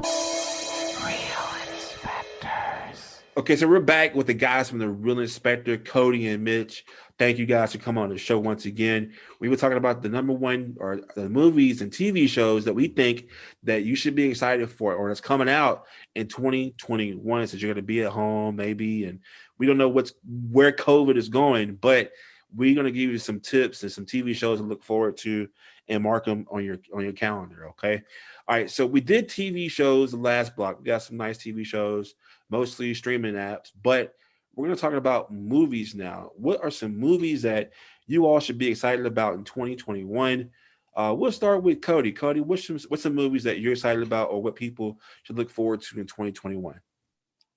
Okay, so we're back with the guys from the Real Inspector, Coty and Mitch. Thank you guys for coming on the show once again. We were talking about the number one, or the movies and TV shows that we think that you should be excited for, or that's coming out in 2021. So you're going to be at home maybe, and we don't know where COVID is going, but we're going to give you some tips and some TV shows to look forward to and mark them on your calendar. Okay. All right. So we did TV shows the last block. We got some nice TV shows, mostly streaming apps, but we're going to talk about movies now. What are some movies that you all should be excited about in 2021? We'll start with Coty. Coty, what's some movies that you're excited about, or what people should look forward to in 2021?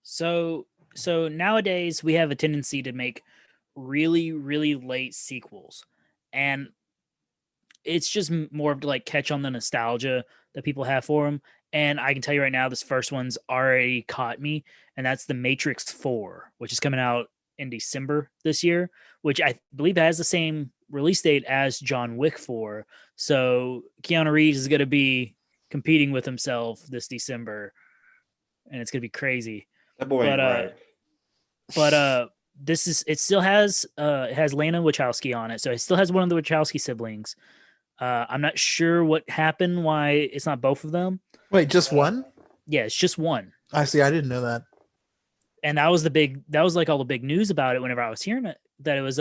So nowadays we have a tendency to make really, really late sequels, and it's just more of to like catch on the nostalgia that people have for them. And I can tell you right now, this first one's already caught me, and that's The Matrix 4, which is coming out in December this year, which I believe has the same release date as John Wick 4. So Keanu Reeves is going to be competing with himself this December, and it's going to be crazy. That boy ain't right. But it still has it has Lana Wachowski on it, so it still has one of the Wachowski siblings. I'm not sure what happened, why it's not both of them. Wait, just one? Yeah, it's just one. I see. I didn't know that. And that was like all the big news about it whenever I was hearing it, that it was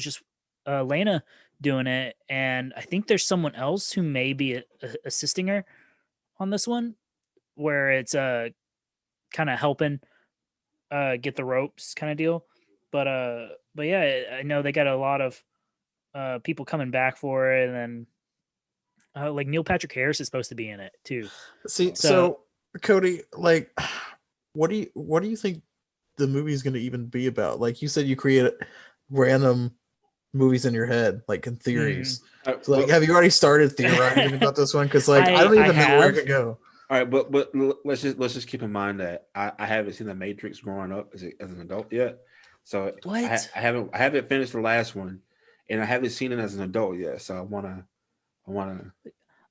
just Lana doing it. And I think there's someone else who may be assisting her on this one, where it's kind of helping get the ropes kind of deal. But yeah, I know they got a lot of people coming back for it, and then like Neil Patrick Harris is supposed to be in it too. See, so Coty, like, what do you think the movie is going to even be about? Like you said, you create random movies in your head, like in theories. So, like, have you already started theorizing about this one? Because like I don't even know where to go. All right, but let's just keep in mind that I haven't seen The Matrix growing up as an adult yet. So I haven't finished the last one, and I haven't seen it as an adult yet. So I wanna.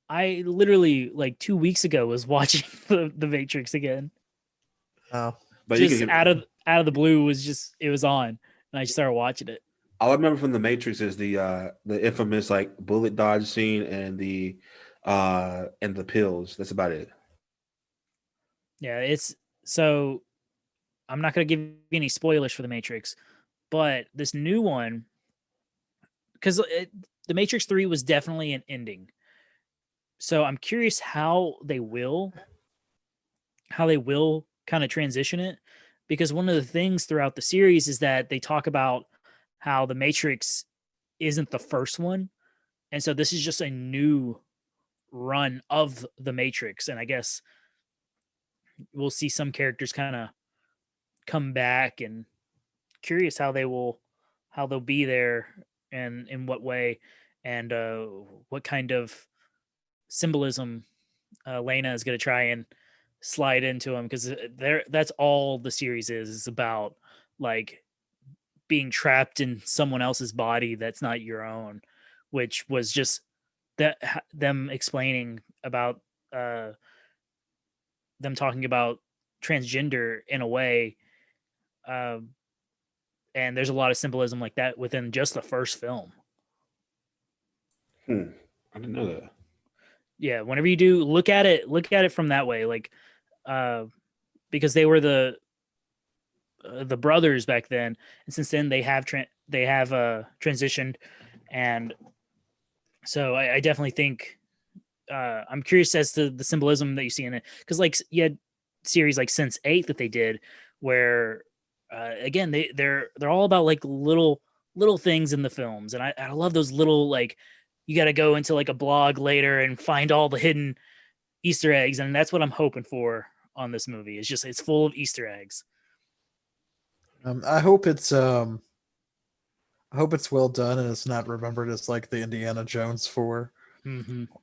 I literally like 2 weeks ago was watching the Matrix again. Oh, but just out of the blue it was on, and I just started watching it. All I remember from the Matrix is the infamous like bullet dodge scene and the pills. That's about it. Yeah, so I'm not going to give you any spoilers for the Matrix, but this new one, because the Matrix 3 was definitely an ending. So I'm curious how they will kind of transition it, because one of the things throughout the series is that they talk about how the Matrix isn't the first one. And so this is just a new run of the Matrix. And I guess we'll see some characters kind of come back, and curious how they'll be there and in what way. and what kind of symbolism Lena is going to try and slide into him, because that's all the series is about, like being trapped in someone else's body that's not your own, which was just them explaining about them talking about transgender in a way, and there's a lot of symbolism like that within just the first film. I didn't know that. Yeah, whenever you do look at it from that way, like because they were the brothers back then, and since then they have transitioned, and so I definitely think I'm curious as to the symbolism that you see in it, because like you had series like Sense8 that they did where again they're all about like little things in the films, and I love those little, like, you got to go into like a blog later and find all the hidden Easter eggs, and that's what I'm hoping for on this movie. It's full of Easter eggs. I hope it's well done and it's not remembered as like the Indiana Jones 4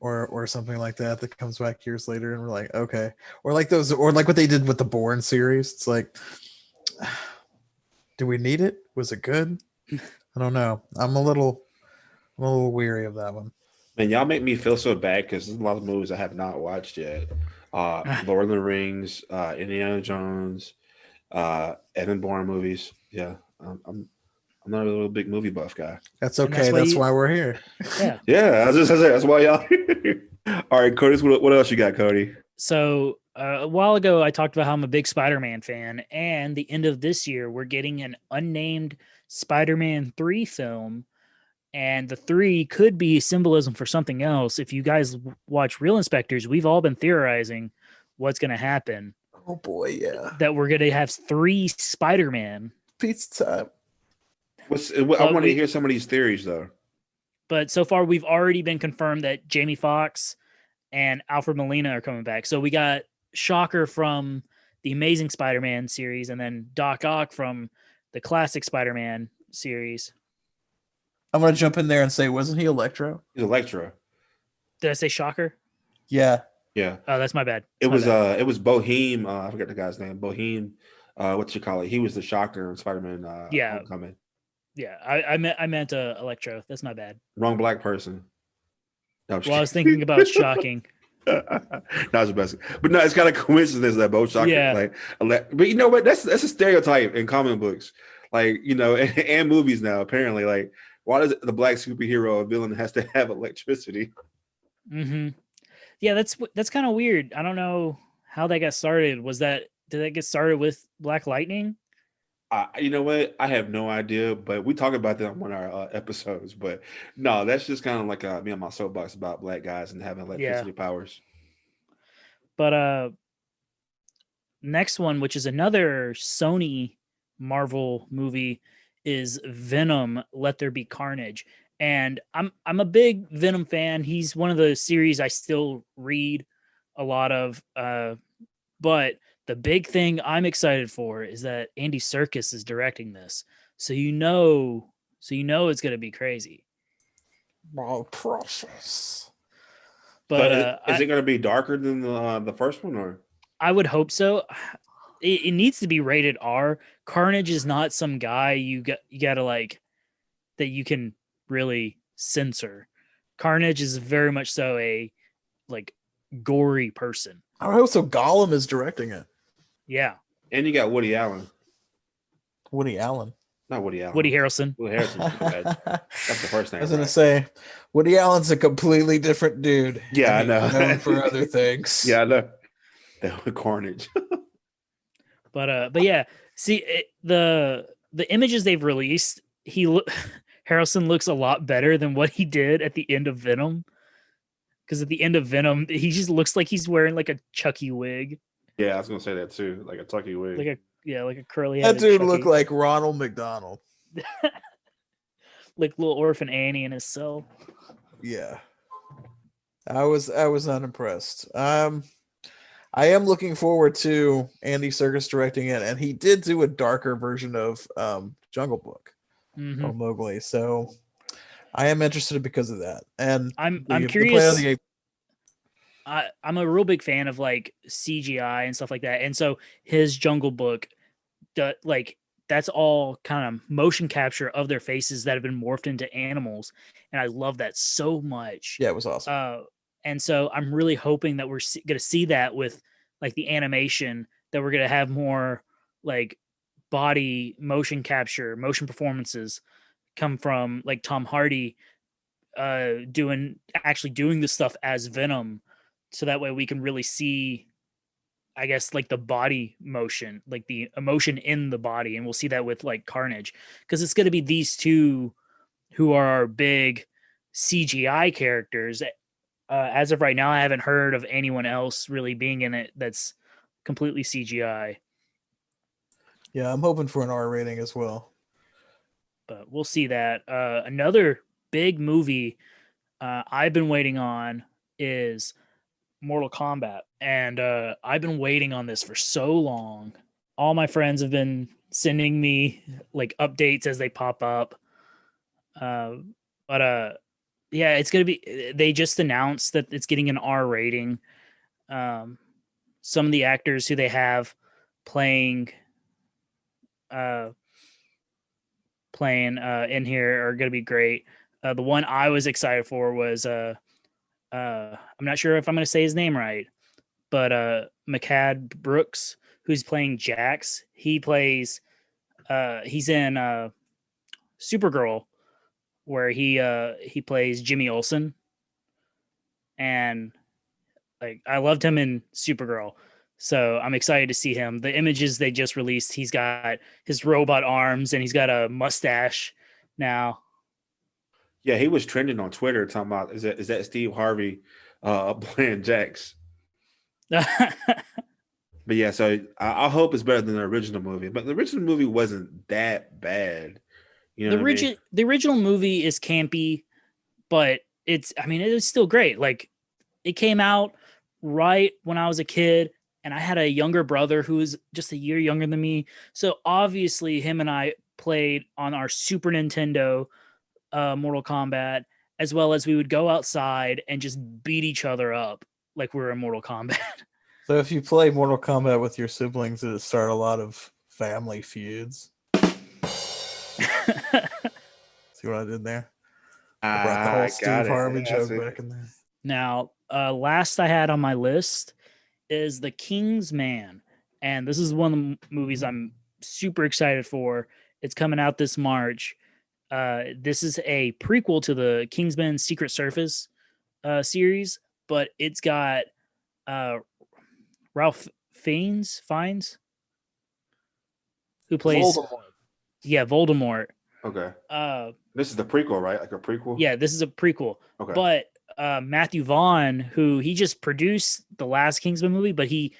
or something like that comes back years later and we're like, okay, or like what they did with the Bourne series. It's like, do we need it? Was it good? I don't know. I'm a little weary of that one. Man, y'all make me feel so bad because there's a lot of movies I have not watched yet. Lord of the Rings, Indiana Jones, Evan Bourne movies. Yeah, I'm not a little big movie buff guy. That's okay. That's why we're here. Yeah. Yeah, that's why y'all. All right, Curtis, what else you got, Cody? So a while ago, I talked about how I'm a big Spider-Man fan, and the end of this year, we're getting an unnamed Spider-Man 3 film. And the 3 could be symbolism for something else. If you guys watch Real Inspectors, we've all been theorizing what's going to happen. Oh boy, yeah. That we're going to have 3 Spider-Man. Pizza time. I want to hear some of these theories, though. But so far, we've already been confirmed that Jamie Foxx and Alfred Molina are coming back. So we got Shocker from the Amazing Spider-Man series, and then Doc Ock from the classic Spider-Man series. I'm going to jump in there and say, wasn't he Electro? He's Electro. Did I say Shocker? Yeah. Yeah. Oh, that's my bad. It was Boheme. I forget the guy's name. Boheme. What you call it? He was the Shocker in Spider-Man. Homecoming. Yeah. I meant Electro. That's my bad. Wrong black person. No, I was thinking about Shocking. That was the best. But no, it's kind of coincidence that both Shocker. Yeah. But you know what? That's a stereotype in comic books, like, you know, and movies now. Apparently, like, why does the black superhero or villain has to have electricity? Mm-hmm. Yeah, that's kind of weird. I don't know how that got started. Did that get started with Black Lightning? You know what? I have no idea, but we talk about that on one of our episodes. But no, that's just kind of like me on my soapbox about black guys and having electricity powers. But next one, which is another Sony Marvel movie, is Venom, Let There Be Carnage. And I'm a big Venom fan. He's one of the series I still read a lot of. But the big thing I'm excited for is that Andy Serkis is directing this. So you know it's going to be crazy. Oh, precious. But is it going to be darker than the first one, or? I would hope so. It needs to be rated R. Carnage is not some guy you gotta like that you can really censor. Carnage is very much so a like gory person. I hope so. Gollum is directing it. Yeah. And you got Woody Allen. Woody Allen. Not Woody Allen. Woody Harrelson. Woody Harrelson. That's the first name. I was gonna say Woody Allen's a completely different dude. Yeah, I know. Known for other things. Yeah, I know. That was Carnage. But yeah, see the images they've released, Harrelson looks a lot better than what he did at the end of Venom. Because at the end of Venom, he just looks like he's wearing like a Chucky wig. Yeah, I was gonna say that too, like a Chucky wig. Like a curly. That dude looked like Ronald McDonald. Like little orphan Annie in his cell. Yeah, I was unimpressed. I am looking forward to Andy Serkis directing it, and he did do a darker version of Jungle Book, Mowgli. So I am interested because of that. And I'm the curious. Planet of the Apes, I'm a real big fan of like CGI and stuff like that, and so his Jungle Book, like that's all kind of motion capture of their faces that have been morphed into animals, and I love that so much. yeah, it was awesome. And so I'm really hoping that we're going to see that with like the animation, that we're going to have more like body motion capture, motion performances come from like Tom Hardy doing the stuff as Venom, so that way we can really see, I guess, like the body motion, like the emotion in the body, and we'll see that with like Carnage, because it's going to be these two who are our big CGI characters. As of right now, I haven't heard of anyone else really being in it that's completely CGI. Yeah, I'm hoping for an R rating as well. But we'll see that. Another big movie I've been waiting on is Mortal Kombat. And I've been waiting on this for so long. All my friends have been sending me like updates as they pop up. Yeah, it's going to be, they just announced that it's getting an R rating. Some of the actors who they have playing in here are going to be great. The one I was excited for was I'm not sure if I'm going to say his name right, but Makad Brooks, who's playing Jax. He plays he's in Supergirl, where he plays Jimmy Olsen, and like I loved him in Supergirl, so I'm excited to see him. The images they just released, he's got his robot arms and he's got a mustache now. Yeah, he was trending on Twitter talking about is that Steve Harvey playing Jax. But yeah, so I hope it's better than the original movie. But the original movie wasn't that bad. You know the original movie is campy, but it was still great. Like, it came out right when I was a kid, and I had a younger brother who was just a year younger than me. So obviously him and I played on our Super Nintendo Mortal Kombat, as well as we would go outside and just beat each other up like we were in Mortal Kombat. So if you play Mortal Kombat with your siblings, it'll start a lot of family feuds. See what I did there? I brought the whole Steve Harvey joke back in there. Now, last I had on my list is The King's Man. And this is one of the movies I'm super excited for. It's coming out this March. This is a prequel to the Kingsman Secret Service series, but it's got Ralph Fiennes, who plays Voldemort. Yeah, Voldemort. Okay. This is the prequel, right? Like a prequel? Yeah, this is a prequel. Okay. But Matthew Vaughn, who he just produced the last Kingsman movie, but he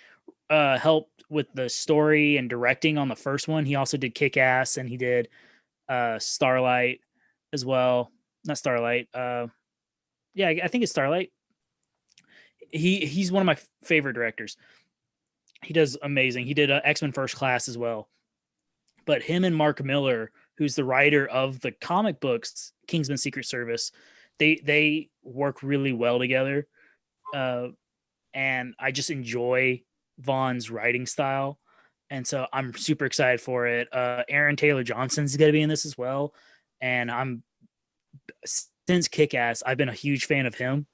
helped with the story and directing on the first one. He also did Kick-Ass, and he did Starlight as well. Not Starlight. Yeah, I think it's Starlight. He's one of my favorite directors. He does amazing. He did X-Men First Class as well. But him and Mark Miller, who's the writer of the comic books Kingsman Secret Service, they work really well together. And I just enjoy Vaughn's writing style. And so I'm super excited for it. Aaron Taylor Johnson's going to be in this as well. And since Kick-Ass, I've been a huge fan of him.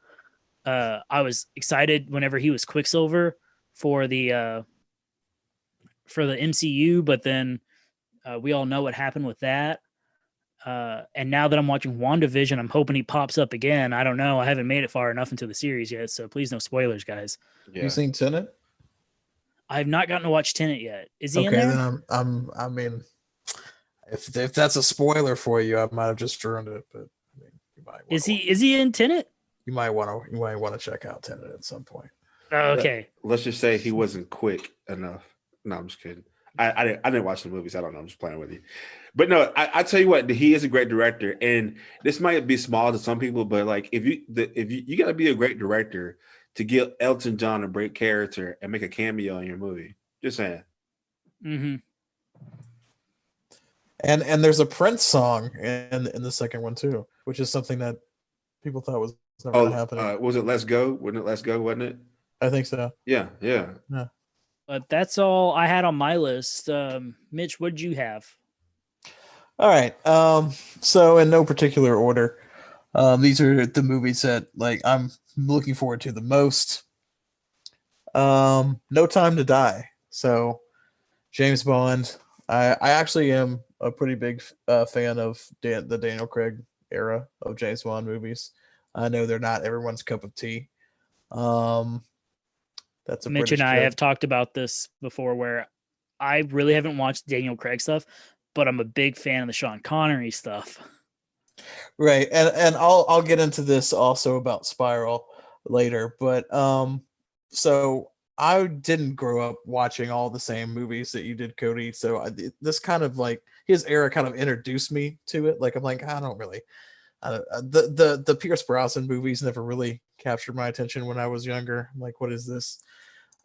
I was excited whenever he was Quicksilver for the MCU, but then we all know what happened with that. And now that I'm watching WandaVision, I'm hoping he pops up again. I don't know. I haven't made it far enough into the series yet, so please no spoilers, guys. Yeah. You seen Tenet? I have not gotten to watch Tenet yet. Is he in Okay, there? then I mean, if that's a spoiler for you, I might have just ruined it. But I mean, you might Is he in Tenet? You might want to check out Tenet at some point. Oh, okay. Let's just say he wasn't quick enough. No, I'm just kidding. I didn't watch the movies. I don't know. I'm just playing with you. But no, I tell you what, he is a great director, and this might be small to some people, but like if you got to be a great director to give Elton John a great character and make a cameo in your movie. Just saying. Mm-hmm. And there's a Prince song in the second one too. which is something that people thought was never going to happen. Was it Let's Go? Wasn't it Let's Go? Wasn't it? I think so. Yeah. But that's all I had on my list. Mitch, what did you have? All right. So in no particular order, these are the movies that like I'm looking forward to the most. No Time to Die. So James Bond. I actually am a pretty big fan of the Daniel Craig era of James Bond movies. I know they're not everyone's cup of tea. That's a Mitch British and I joke. have talked about this before, where I really haven't watched Daniel Craig stuff, but I'm a big fan of the Sean Connery stuff. Right, and I'll get into this also about Spiral later, but so I didn't grow up watching all the same movies that you did, Cody. So this kind of like his era kind of introduced me to it. Like I'm like I don't really, the Pierce Brosnan movies never really captured my attention when I was younger. I'm like, what is this?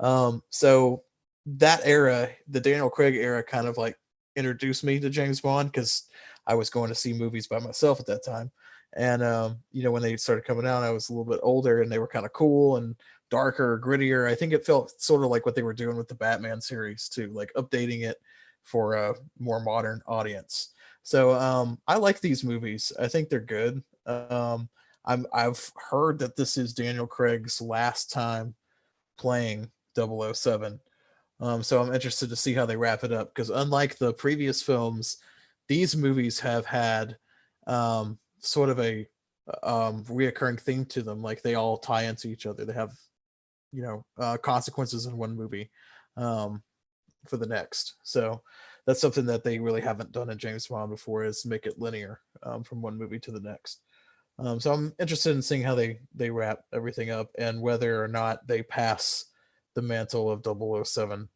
So that era, the Daniel Craig era, kind of like introduced me to James Bond because I was going to see movies by myself at that time. And when they started coming out, I was a little bit older and they were kind of cool and darker, grittier. I think it felt sort of like what they were doing with the Batman series too, like updating it for a more modern audience. So I like these movies. I think they're good. I've heard that this is Daniel Craig's last time playing 007. So I'm interested to see how they wrap it up, because unlike the previous films, these movies have had sort of a reoccurring theme to them. Like they all tie into each other. They have, consequences in one movie for the next. So that's something that they really haven't done in James Bond before, is make it linear from one movie to the next. So I'm interested in seeing how they wrap everything up and whether or not they pass the mantle of 007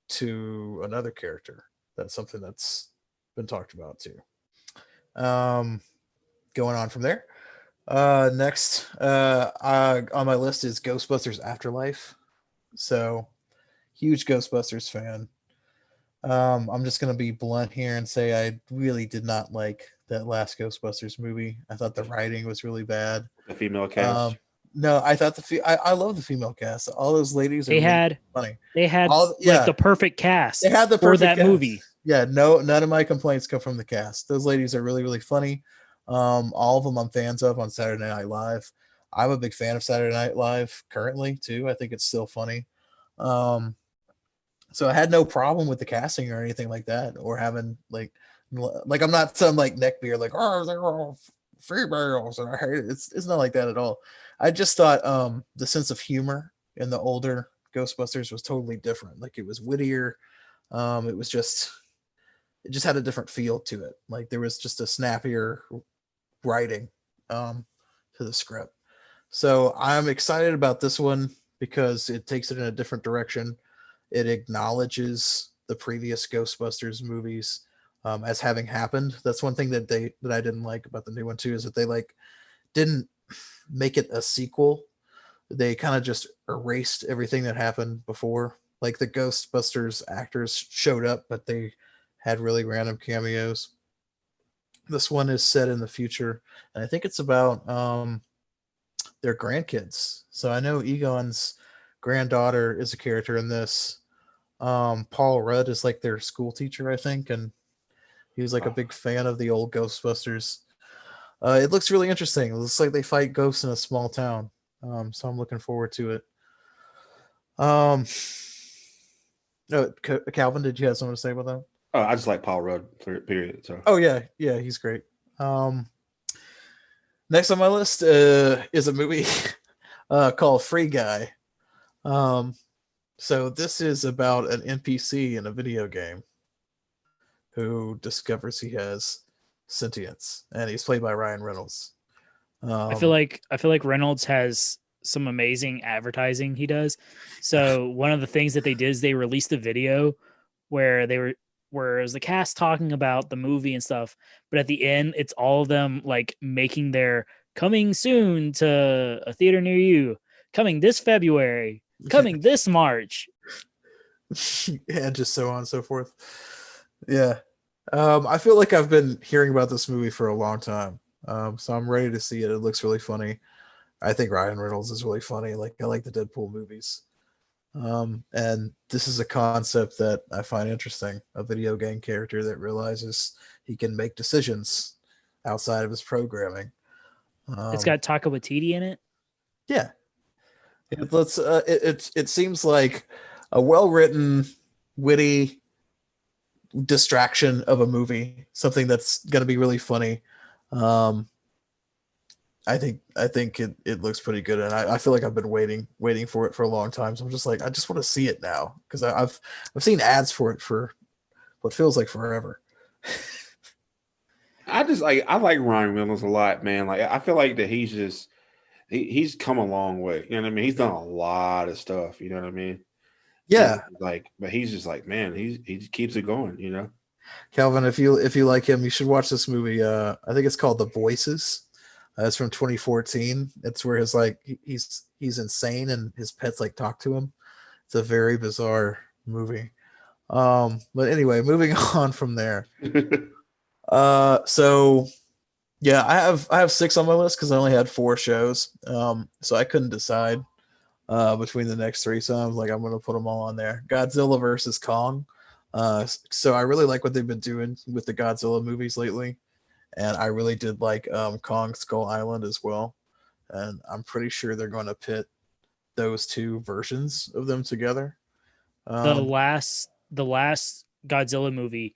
to another character. That's something that's been talked about too. Going on from there. Next on my list is Ghostbusters Afterlife. So huge Ghostbusters fan. I'm just going to be blunt here and say I really did not like that last Ghostbusters movie. I thought the writing was really bad. The female cast. No, I thought I love the female cast. All those ladies are really funny. They had like the perfect cast. They had the for perfect that cast. movie. Yeah, none of my complaints come from the cast. Those ladies are really, really funny. All of them I'm fans of on Saturday Night Live. I'm a big fan of Saturday Night Live currently too. I think it's still funny. So I had no problem with the casting or anything like that, or having like I'm not some like neckbeard like, oh, they're all females and I hate it. It's not like that at all. I just thought the sense of humor in the older Ghostbusters was totally different. Like it was wittier. It just had a different feel to it. Like there was just a snappier writing to the script. So I'm excited about this one because it takes it in a different direction. It acknowledges the previous Ghostbusters movies as having happened. That's one thing that I didn't like about the new one too, is that they like didn't make it a sequel. They kind of just erased everything that happened before. Like the Ghostbusters actors showed up, but they had really random cameos. This one is set in the future, and I think it's about their grandkids. So I know Egon's granddaughter is a character in this. Paul Rudd is like their school teacher, I think, and he was like a big fan of the old Ghostbusters. It looks really interesting. It looks like they fight ghosts in a small town. So I'm looking forward to it. Calvin, did you have something to say about that? Oh, I just like Paul Rudd, period. So. Oh yeah, he's great. Next on my list is a movie called Free Guy. So this is about an NPC in a video game who discovers he has sentience, and he's played by Ryan Reynolds. I feel like Reynolds has some amazing advertising he does. So one of the things that they did is they released a video where it was the cast talking about the movie and stuff, but at the end it's all of them like making their coming soon to a theater near you, coming this February, coming this March. And just so on and so forth. Yeah. I feel like I've been hearing about this movie for a long time. So I'm ready to see it. It looks really funny. I think Ryan Reynolds is really funny. Like I like the Deadpool movies. And this is a concept that I find interesting. A video game character that realizes he can make decisions outside of his programming. It's got Taika Waititi in it. Yeah. It seems like a well-written, witty distraction of a movie, something that's going to be really funny. I think it looks pretty good, and I feel like I've been waiting for it for a long time. So I'm just like, I just want to see it now because I've seen ads for it for what feels like forever. I like Ryan Reynolds a lot, man. Like I feel like that he's come a long way. You know what I mean? He's done a lot of stuff. You know what I mean? Yeah. And but he's just like, man, he just keeps it going. You know, Calvin, if you like him, you should watch this movie. I think it's called The Voices. It's from 2014. It's where he's insane and his pets like talk to him. It's a very bizarre movie. But anyway, moving on from there. So yeah, I have 6 on my list because I only had 4 shows. So I couldn't decide between the next 3. So I was like, I'm gonna put them all on there. Godzilla versus Kong. So I really like what they've been doing with the Godzilla movies lately. And I really did like Kong Skull Island as well. And I'm pretty sure they're going to pit those 2 versions of them together. The last Godzilla movie,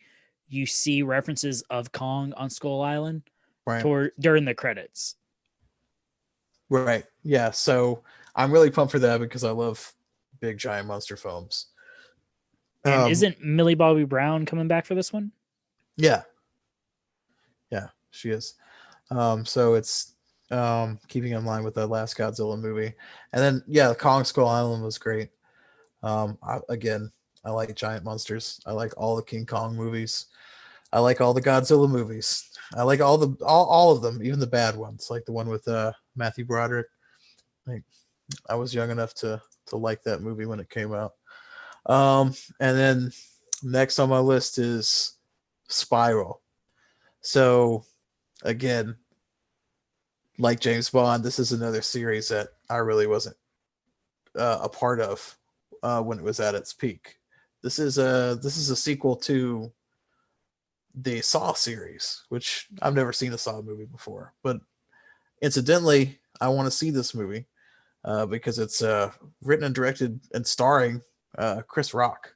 you see references of Kong on Skull Island during the credits. Right. Yeah. So I'm really pumped for that because I love big giant monster films. And isn't Millie Bobby Brown coming back for this one? Yeah. Yeah, she is. So it's keeping in line with the last Godzilla movie. And then, yeah, Kong Skull Island was great. I like giant monsters. I like all the King Kong movies. I like all the Godzilla movies. I like all of them, even the bad ones, like the one with Matthew Broderick. Like, I was young enough to like that movie when it came out. And then next on my list is Spiral. So, again, like James Bond, this is another series that I really wasn't a part of when it was at its peak. This is a sequel to the Saw series, which I've never seen a Saw movie before. But incidentally, I want to see this movie because it's written and directed and starring Chris Rock.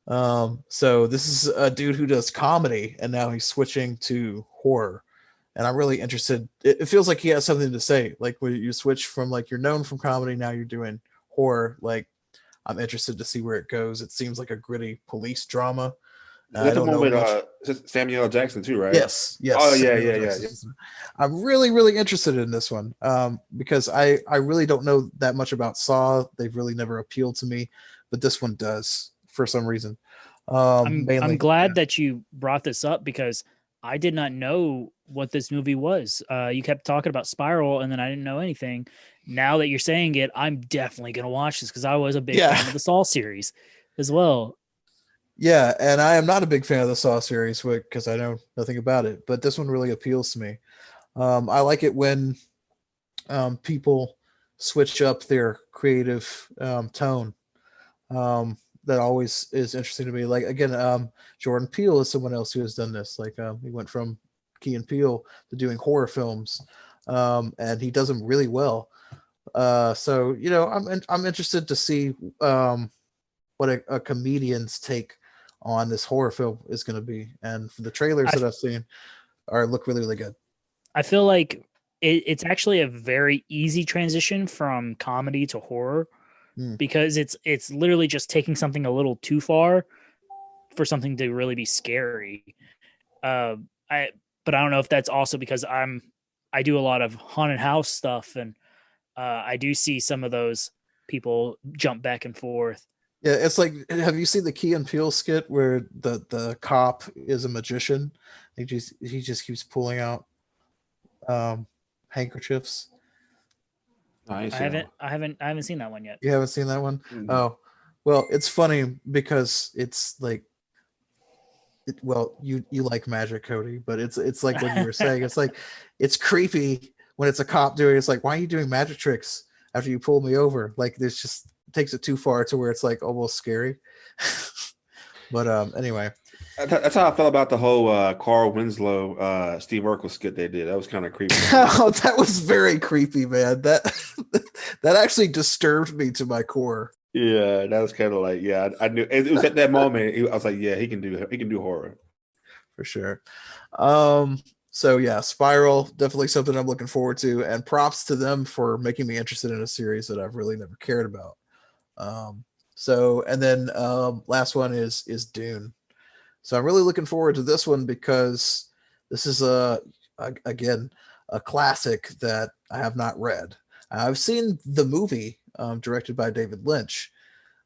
So this is a dude who does comedy and now he's switching to horror, and I'm really interested. It feels like he has something to say, like when you switch from like you're known from comedy, now you're doing horror. Like I'm interested to see where it goes. It seems like a gritty police drama. That's the one with Samuel L. Jackson too, right? Yes. Oh yeah. I'm really interested in this one because I really don't know that much about Saw. They've really never appealed to me, but this one does for some reason. I'm glad that you brought this up because I did not know what this movie was. You kept talking about Spiral, and then I didn't know anything. Now that you're saying it, I'm definitely going to watch this because I was a big fan of the Saw series as well. Yeah, and I am not a big fan of the Saw series because I know nothing about it, but this one really appeals to me. I like it when people switch up their creative tone. That always is interesting to me. Like again, Jordan Peele is someone else who has done this. Like he went from Key and Peele to doing horror films, and he does them really well. So you know, I'm interested to see what a comedian's take on this horror film is going to be, and the trailers that I've seen look really good. I feel like it's actually a very easy transition from comedy to horror. Because it's literally just taking something a little too far for something to really be scary. But I don't know if that's also because I do a lot of haunted house stuff, and I do see some of those people jump back and forth. Yeah, it's like, have you seen the Key and Peele skit where the cop is a magician? He just keeps pulling out handkerchiefs. I haven't seen that one yet. You haven't seen that one? Mm-hmm. Oh, well, it's funny because it's like well, you like magic, Cody, but it's like what you were saying. It's like it's creepy when it's a cop doing. It's like, why are you doing magic tricks after you pulled me over? Like, there's just takes it too far to where it's like almost scary. But anyway, That's how I felt about the whole Carl Winslow, Steve Urkel skit they did. That was kind of creepy. oh, that was very creepy, man. That actually disturbed me to my core. Yeah, that was kind of like, yeah, I knew it was at that moment. I was like, yeah, he can do horror for sure. So yeah, Spiral, definitely something I'm looking forward to, and props to them for making me interested in a series that I've really never cared about. And then last one is Dune. So I'm really looking forward to this one because this is again a classic that I have not read. I've seen the movie directed by David Lynch,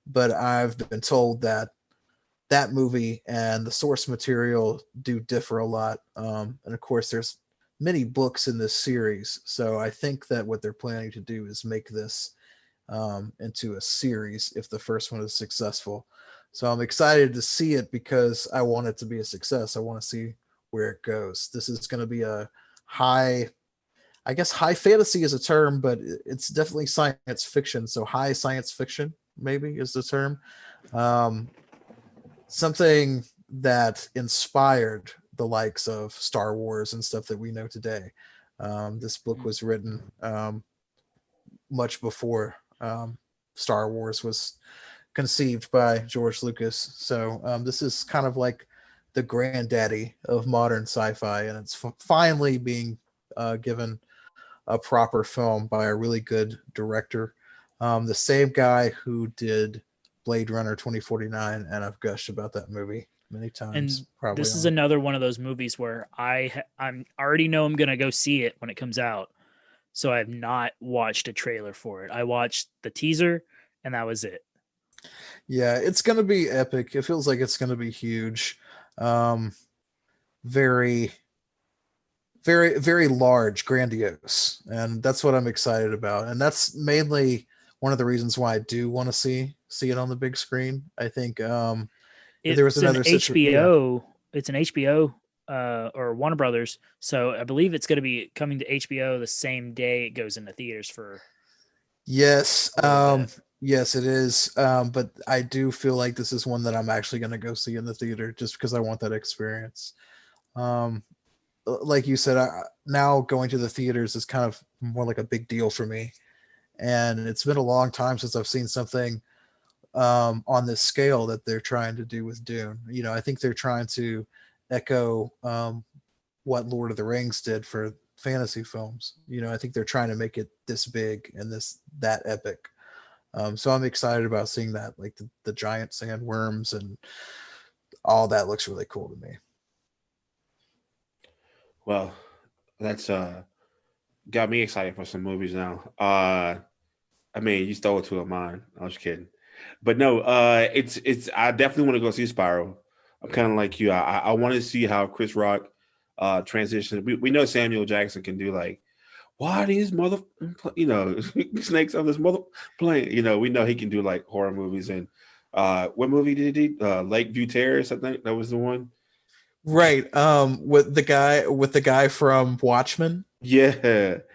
but I've been told that movie and the source material do differ a lot. And of course, there's many books in this series, so I think that what they're planning to do is make this into a series if the first one is successful. So I'm excited to see it because I want it to be a success. I want to see where it goes. This is going to be a high fantasy is a term, but it's definitely science fiction. So high science fiction maybe is the term. Something that inspired the likes of Star Wars and stuff that we know today. This book was written much before Star Wars was conceived by George Lucas. So this is kind of like the granddaddy of modern sci-fi, and it's finally being given a proper film by a really good director. The same guy who did Blade Runner 2049, and I've gushed about that movie many times. And this is another one of those movies where I'm already know I'm going to go see it when it comes out. So I have not watched a trailer for it. I watched the teaser and that was it. Yeah, it's going to be epic. It feels like it's going to be huge. Very, very, very large, grandiose. And that's what I'm excited about. And that's mainly one of the reasons why I do want to see it on the big screen. I think if there was another HBO, it's an HBO or Warner Brothers. So I believe it's going to be coming to HBO the same day it goes into theaters for. Yes. Yes, it is. But I do feel like this is one that I'm actually going to go see in the theater just because I want that experience. Like you said, now going to the theaters is kind of more like a big deal for me. And it's been a long time since I've seen something on this scale that they're trying to do with Dune. You know, I think they're trying to echo what Lord of the Rings did for fantasy films. You know, I think they're trying to make it this big and that epic. So I'm excited about seeing that, like the giant sandworms and all that looks really cool to me. Well, that's got me excited for some movies now. I mean, you stole two of mine. I was kidding, but no, it's. I definitely want to go see Spiral. I'm kind of like you. I want to see how Chris Rock transitions. We know Samuel Jackson can do like, why these snakes on this mother plane. You know, we know he can do like horror movies. And what movie did he do? Lakeview Terrace, I think that was the one. Right. With the guy from Watchmen. Yeah,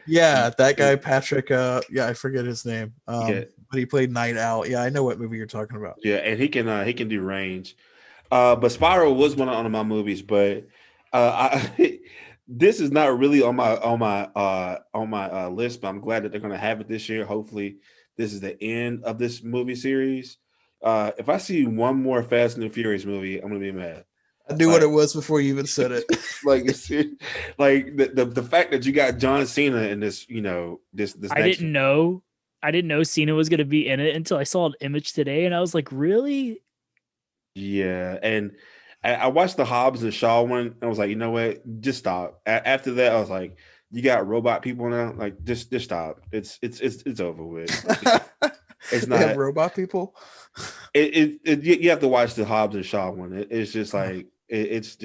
that guy Patrick. I forget his name. But he played Night Owl. Yeah, I know what movie you're talking about. Yeah, and he can do Range. But Spiral was one of my movies, but this is not really on my list. But I'm glad that they're going to have it this year. Hopefully, this is the end of this movie series. If I see one more Fast and the Furious movie, I'm going to be mad. I knew what it was before you even said it. like the fact that you got John Cena in this, this. I didn't know Cena was going to be in it until I saw an image today, and I was like, really? Yeah, and I watched the Hobbs and Shaw one, and I was like, you know what? Just stop. After that, I was like, you got robot people now. Like, just stop. It's over with. It's not they have robot people. You have to watch the Hobbs and Shaw one. It's just like it's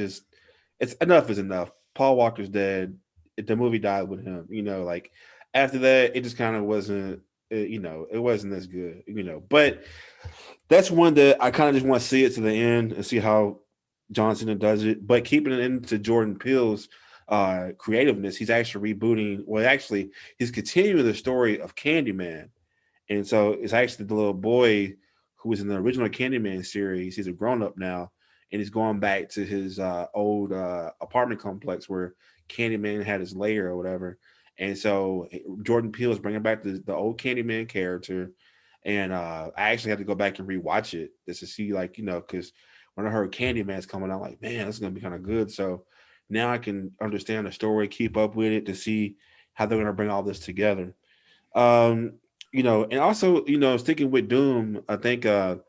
enough is enough. Paul Walker's dead. The movie died with him. Like after that, it just kind of wasn't. It wasn't as good. But that's one that I kind of just want to see it to the end and see how Johnson that does it, but keeping it into Jordan Peele's creativeness, he's actually rebooting. Well, actually, he's continuing the story of Candyman, and so it's actually the little boy who was in the original Candyman series. He's a grown up now, and he's going back to his old apartment complex where Candyman had his lair or whatever. And so Jordan Peele is bringing back the old Candyman character, and I actually had to go back and rewatch it just to see, like, because when I heard Candyman's coming out, like, man, this is gonna be kind of good. So now I can understand the story, keep up with it to see how they're gonna bring all this together. Um, and also, sticking with Doom, I think The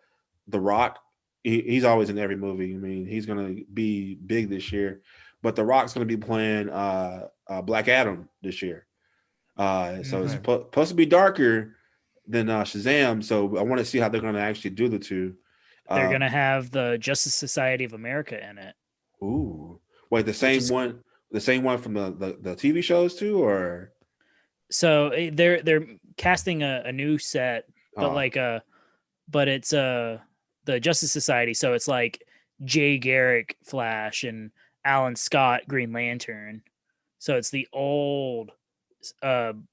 Rock, he's always in every movie. I mean, he's gonna be big this year, but The Rock's gonna be playing Black Adam this year. So it's supposed to be darker than Shazam. So I want to see how they're gonna actually do the two. They're gonna have the Justice Society of America in it. Ooh, wait, the same one from the TV shows too, or? So they're casting a new set, but but it's the Justice Society. So it's like Jay Garrick Flash and Alan Scott Green Lantern. So it's the old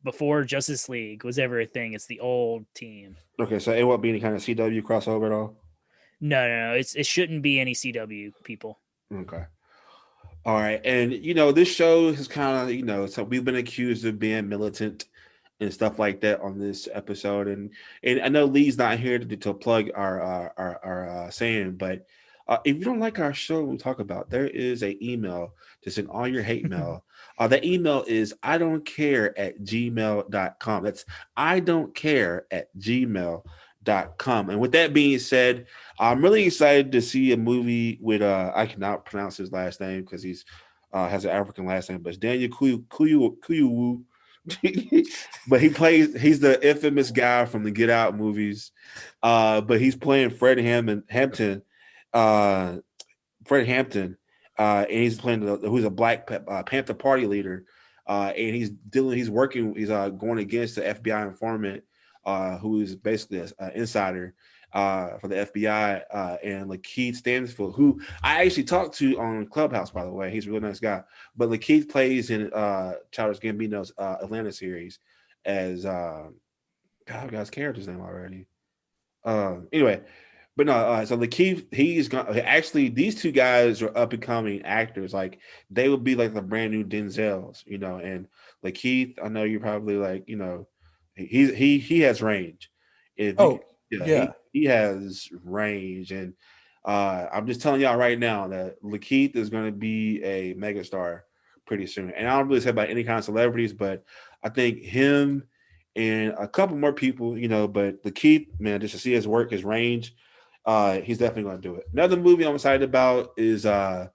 before Justice League was ever a thing. It's the old team. Okay, so it won't be any kind of CW crossover at all. No. It shouldn't be any CW people. Okay. All right. And, this show is kind of, so we've been accused of being militant and stuff like that on this episode. And I know Lee's not here to plug our saying, but if you don't like our show we talk about, there is an email to send all your hate mail. The email is idon'tcare@gmail.com. That's idon'tcare@gmail.com. And with that being said, I'm really excited to see a movie with I cannot pronounce his last name because he's has an African last name, but it's Daniel Kuyuwu. But he's the infamous guy from the Get Out movies. But he's playing Fred Hampton. And he's playing who's a Black Panther Party leader. And he's going against the FBI informant, who is basically an insider for the FBI, and Lakeith Stanfield, who I actually talked to on Clubhouse, by the way. He's a really nice guy. But Lakeith plays in Childish Gambino's Atlanta series as God, I got his character's name already. Anyway, but no, so Lakeith, he's gonna actually, these two guys are up and coming actors. Like, they would be like the brand new Denzels, and Lakeith, I know you're probably like, he has range. He has range, and I'm just telling y'all right now that Lakeith is going to be a megastar pretty soon. And I don't really say about any kind of celebrities, but I think him and a couple more people, but Lakeith, man, just to see his work, his range, he's definitely going to do it. Another movie I'm excited about is I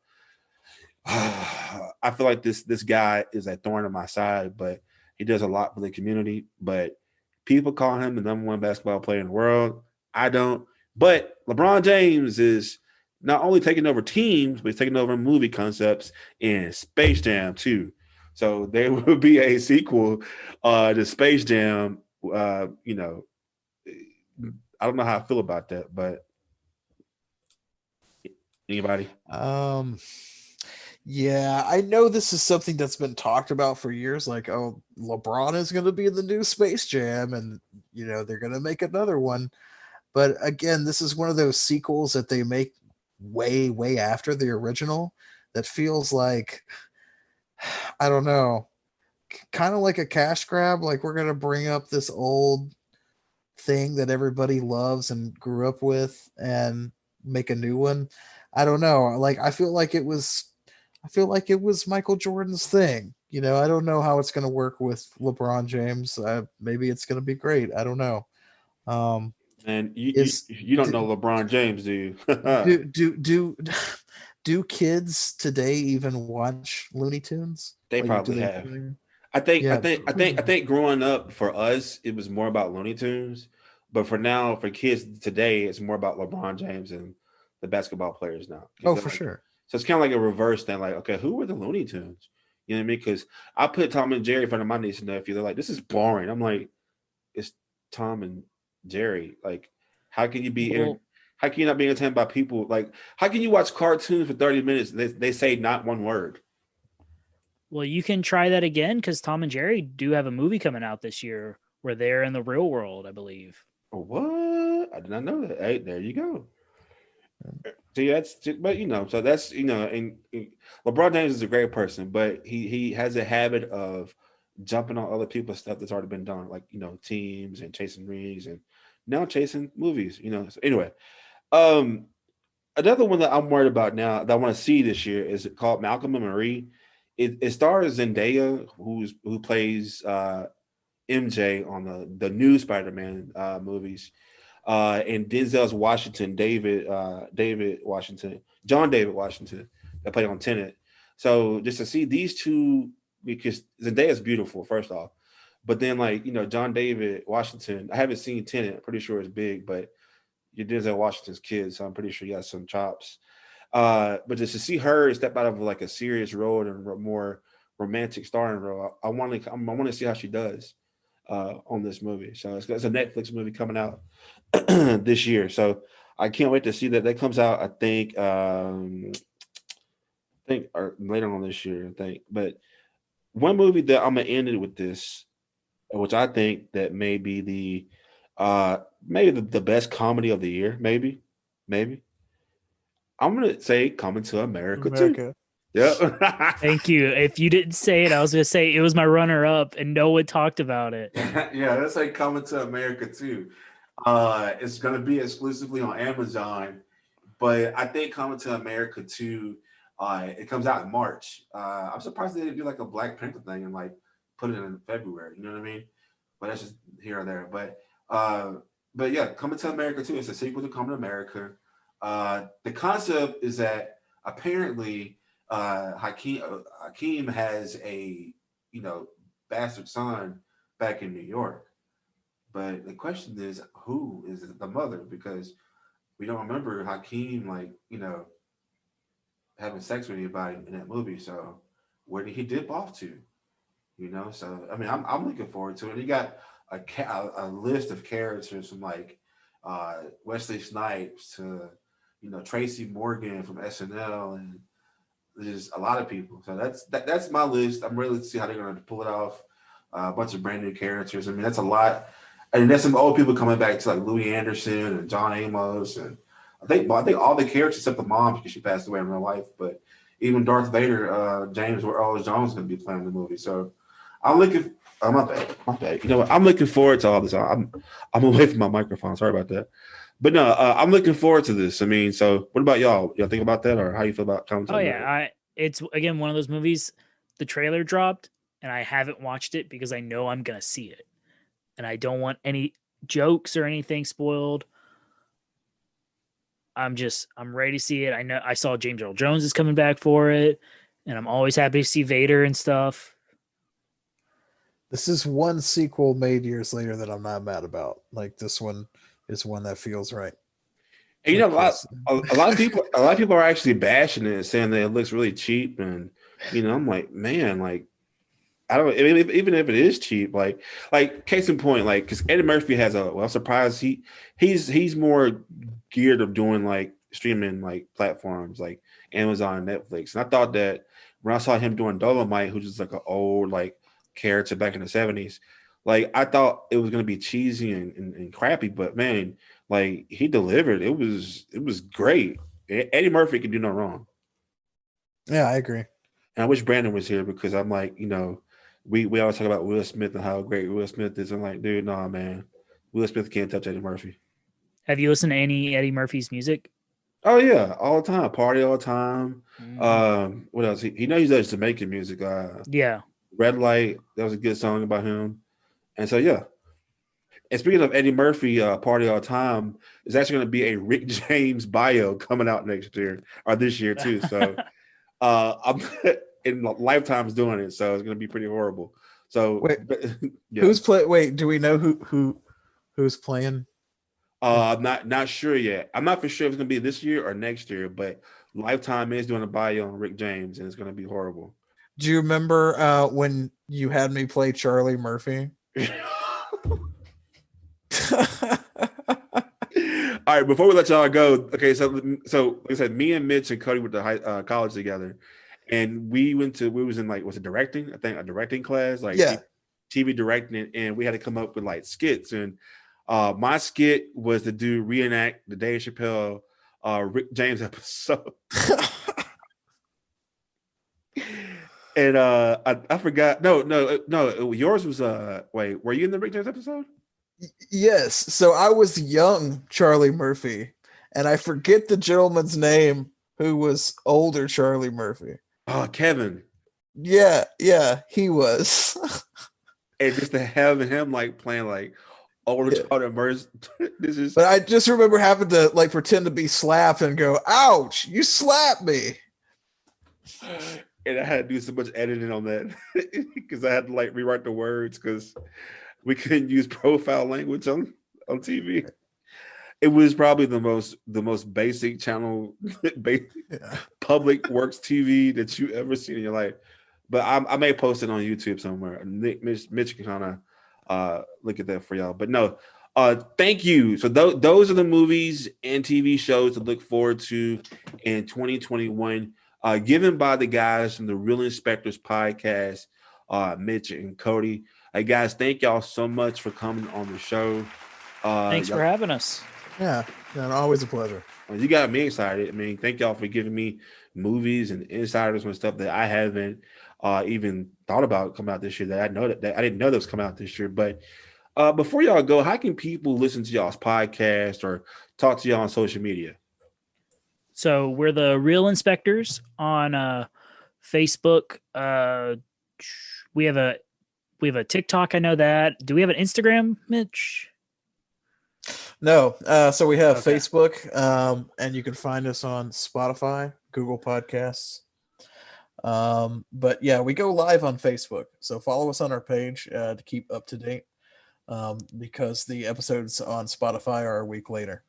feel like this guy is a thorn in my side, but he does a lot for the community. But people call him the number one basketball player in the world. I don't. But LeBron James is not only taking over teams, but he's taking over movie concepts in Space Jam too. So there will be a sequel to Space Jam. I don't know how I feel about that, but anybody? Yeah, I know this is something that's been talked about for years. Like, oh, LeBron is going to be in the new Space Jam, and they're going to make another one. But again, this is one of those sequels that they make way, way after the original. That feels like, I don't know, kind of like a cash grab. Like, we're going to bring up this old thing that everybody loves and grew up with and make a new one. I don't know. Like, I feel like it was Michael Jordan's thing. I don't know how it's going to work with LeBron James. Maybe it's going to be great. I don't know. And you don't know LeBron James, do you? do kids today even watch Looney Tunes? They probably have. I think growing up for us, it was more about Looney Tunes, but for now, for kids today, it's more about LeBron James and the basketball players now. Oh, for sure. So it's kind of like a reverse thing. Like, okay, who were the Looney Tunes? You know what I mean? Because I put Tom and Jerry in front of my niece and nephew. They're like, this is boring. I'm like, it's Tom and Jerry. Like, how can you be How can you not be entertained by people? Like, how can you watch cartoons for 30 minutes? They say not one word. Well, you can try that again because Tom and Jerry do have a movie coming out this year where they're in the real world, I believe. What? I did not know that. Hey, there you go. See, but so that's and LeBron James is a great person, but he has a habit of jumping on other people's stuff that's already been done, like teams and chasing rings and now chasing movies. So anyway, another one that I'm worried about now that I want to see this year is called Malcolm and Marie. It stars Zendaya, who plays MJ on the new Spider-Man movies, and Denzel's John David Washington that played on Tenet. So just to see these two, because Zendaya's beautiful, first off, but then John David Washington, I haven't seen Tenet. I'm pretty sure it's big, but you're Denzel Washington's kid, so I'm pretty sure you got some chops. But just to see her step out of like a serious role and a more romantic starring role, I want to see how she does on this movie. So it's a Netflix movie coming out this year. So I can't wait to see that. That comes out, I think or later on this year, I think. But one movie that I'm gonna end it with this, which I think that may be the best comedy of the year, maybe. I'm gonna say Coming to America. Too. Yeah. Thank you. If you didn't say it, I was gonna say it was my runner-up, and no one talked about it. Yeah, that's like Coming to America too. It's gonna be exclusively on Amazon, but I think Coming to America 2, it comes out in March. I'm surprised they didn't do like a Black Panther thing and like put it in February. You know what I mean? But that's just here or there. But yeah, Coming to America 2 is a sequel to Coming to America. The concept is that apparently Hakeem has a bastard son back in New York, but the question is, who is the mother? Because we don't remember Hakeem having sex with anybody in that movie. So where did he dip off to? So I mean, I'm looking forward to it. You got a list of characters from Wesley Snipes to Tracy Morgan from SNL, and there's a lot of people. So that's my list. I'm ready to see how they're going to pull it off. A bunch of brand new characters. I mean, that's a lot. And there's some old people coming back to like Louis Anderson and John Amos, and I think all the characters except the mom because she passed away in real life. But even Darth Vader, James Earl Jones is going to be playing the movie. So I'm looking. Oh, my bad. You know what? I'm looking forward to all this. I'm away from my microphone. Sorry about that. But no, I'm looking forward to this. I mean, so what about y'all? Y'all think about that, or how you feel about Coming to America? Yeah, it's again one of those movies. The trailer dropped, and I haven't watched it because I know I'm gonna see it, and I don't want any jokes or anything spoiled. I'm ready to see it. I know I saw James Earl Jones is coming back for it, and I'm always happy to see Vader and stuff. This is one sequel made years later that I'm not mad about. Like this one is one that feels right. And a lot of people are actually bashing it and saying that it looks really cheap, and I'm like, man, like I don't even if it is cheap, like case in point, like because Eddie Murphy has I'm surprised he's more geared of doing like streaming like platforms like Amazon and Netflix, and I thought that when I saw him doing Dolomite, who's just like an old like character back in the 70s, like I thought it was gonna be cheesy and crappy, but man, like he delivered. It was great. Eddie Murphy can do no wrong. Yeah, I agree. And I wish Brandon was here because I'm like, we always talk about Will Smith and how great Will Smith is. I'm like, dude, nah, man, Will Smith can't touch Eddie Murphy. Have you listened to any Eddie Murphy's music? Oh yeah, all the time. Party all the time. What else? He knows he does Jamaican music. Yeah. Red Light, that was a good song about him. And so yeah. And speaking of Eddie Murphy, Party All the Time, there's actually going to be a Rick James bio coming out next year or this year too. So I'm in Lifetime's doing it, so it's going to be pretty horrible. So wait, yeah. Who's play? Wait, do we know who's playing? I'm not sure yet. I'm not for sure if it's going to be this year or next year, but Lifetime is doing a bio on Rick James, and it's going to be horrible. Do you remember when you had me play Charlie All right, before we let y'all go, okay, so like I said, me and Mitch and Coty went to college together, and we was in like, was it directing? I think a directing class, like TV directing, and we had to come up with like skits. And my skit was to reenact the Dave Chappelle Rick James episode. And I forgot. No. Yours was wait, were you in the Rick James episode? Yes. So I was young Charlie Murphy, and I forget the gentleman's name who was older Charlie Murphy. Oh, Kevin. Yeah, he was. And just to have him like playing like older Charlie Murphy. But I just remember having to like pretend to be slapped and go, "Ouch, you slapped me." And I had to do so much editing on that because I had to like rewrite the words because we couldn't use profile language on TV. It was probably the most basic channel, public works TV that you ever seen in your life. But I may post it on YouTube somewhere. Mitch can kind of look at that for y'all. But no, thank you. So those are the movies and TV shows to look forward to in 2021. Given by the guys from the Real Inspectors podcast, Mitch and Coty. Hey guys, thank y'all so much for coming on the show. Thanks for having us. Yeah, always a pleasure. You got me excited. I mean, thank y'all for giving me movies and insiders and stuff that I haven't even thought about coming out this year. That I didn't know that was coming out this year. But before y'all go, how can people listen to y'all's podcast or talk to y'all on social media? So we're the Real Inspectors on Facebook. We have a TikTok. I know that. Do we have an Instagram, Mitch? No. So we have Facebook, and you can find us on Spotify, Google Podcasts. But yeah, we go live on Facebook. So follow us on our page to keep up to date, because the episodes on Spotify are a week later.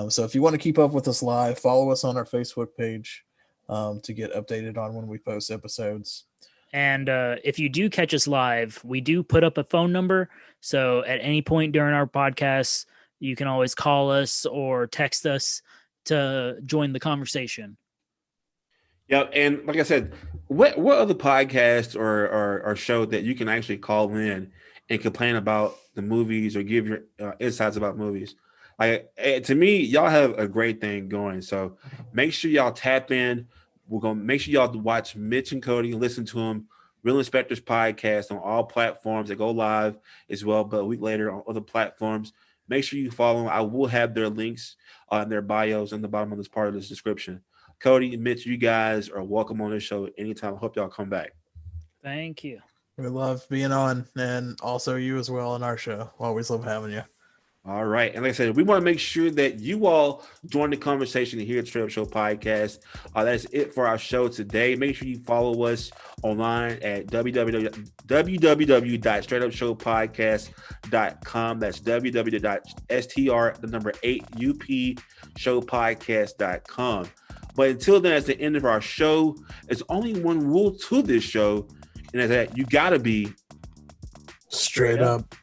So if you want to keep up with us live, follow us on our Facebook page to get updated on when we post episodes. And if you do catch us live, we do put up a phone number. So at any point during our podcast, you can always call us or text us to join the conversation. Yeah, and like I said, what other podcasts or show that you can actually call in and complain about the movies or give your insights about movies? Like, to me, y'all have a great thing going. So make sure y'all tap in. We're going to make sure y'all watch Mitch and Coty, listen to them. Real Inspectors podcast on all platforms. They go live as well, but a week later on other platforms. Make sure you follow them. I will have their links in their bios in the bottom of this part of this description. Coty and Mitch, you guys are welcome on this show anytime. I hope y'all come back. Thank you. We love being on, and also you as well on our show. Always love having you. All right. And like I said, we want to make sure that you all join the conversation here at Straight Up Show Podcast. That's it for our show today. Make sure you follow us online at www.straightupshowpodcast.com. That's www.str8upshowpodcast.com. But until then, that's the end of our show. There's only one rule to this show, and that's that you got to be straight up.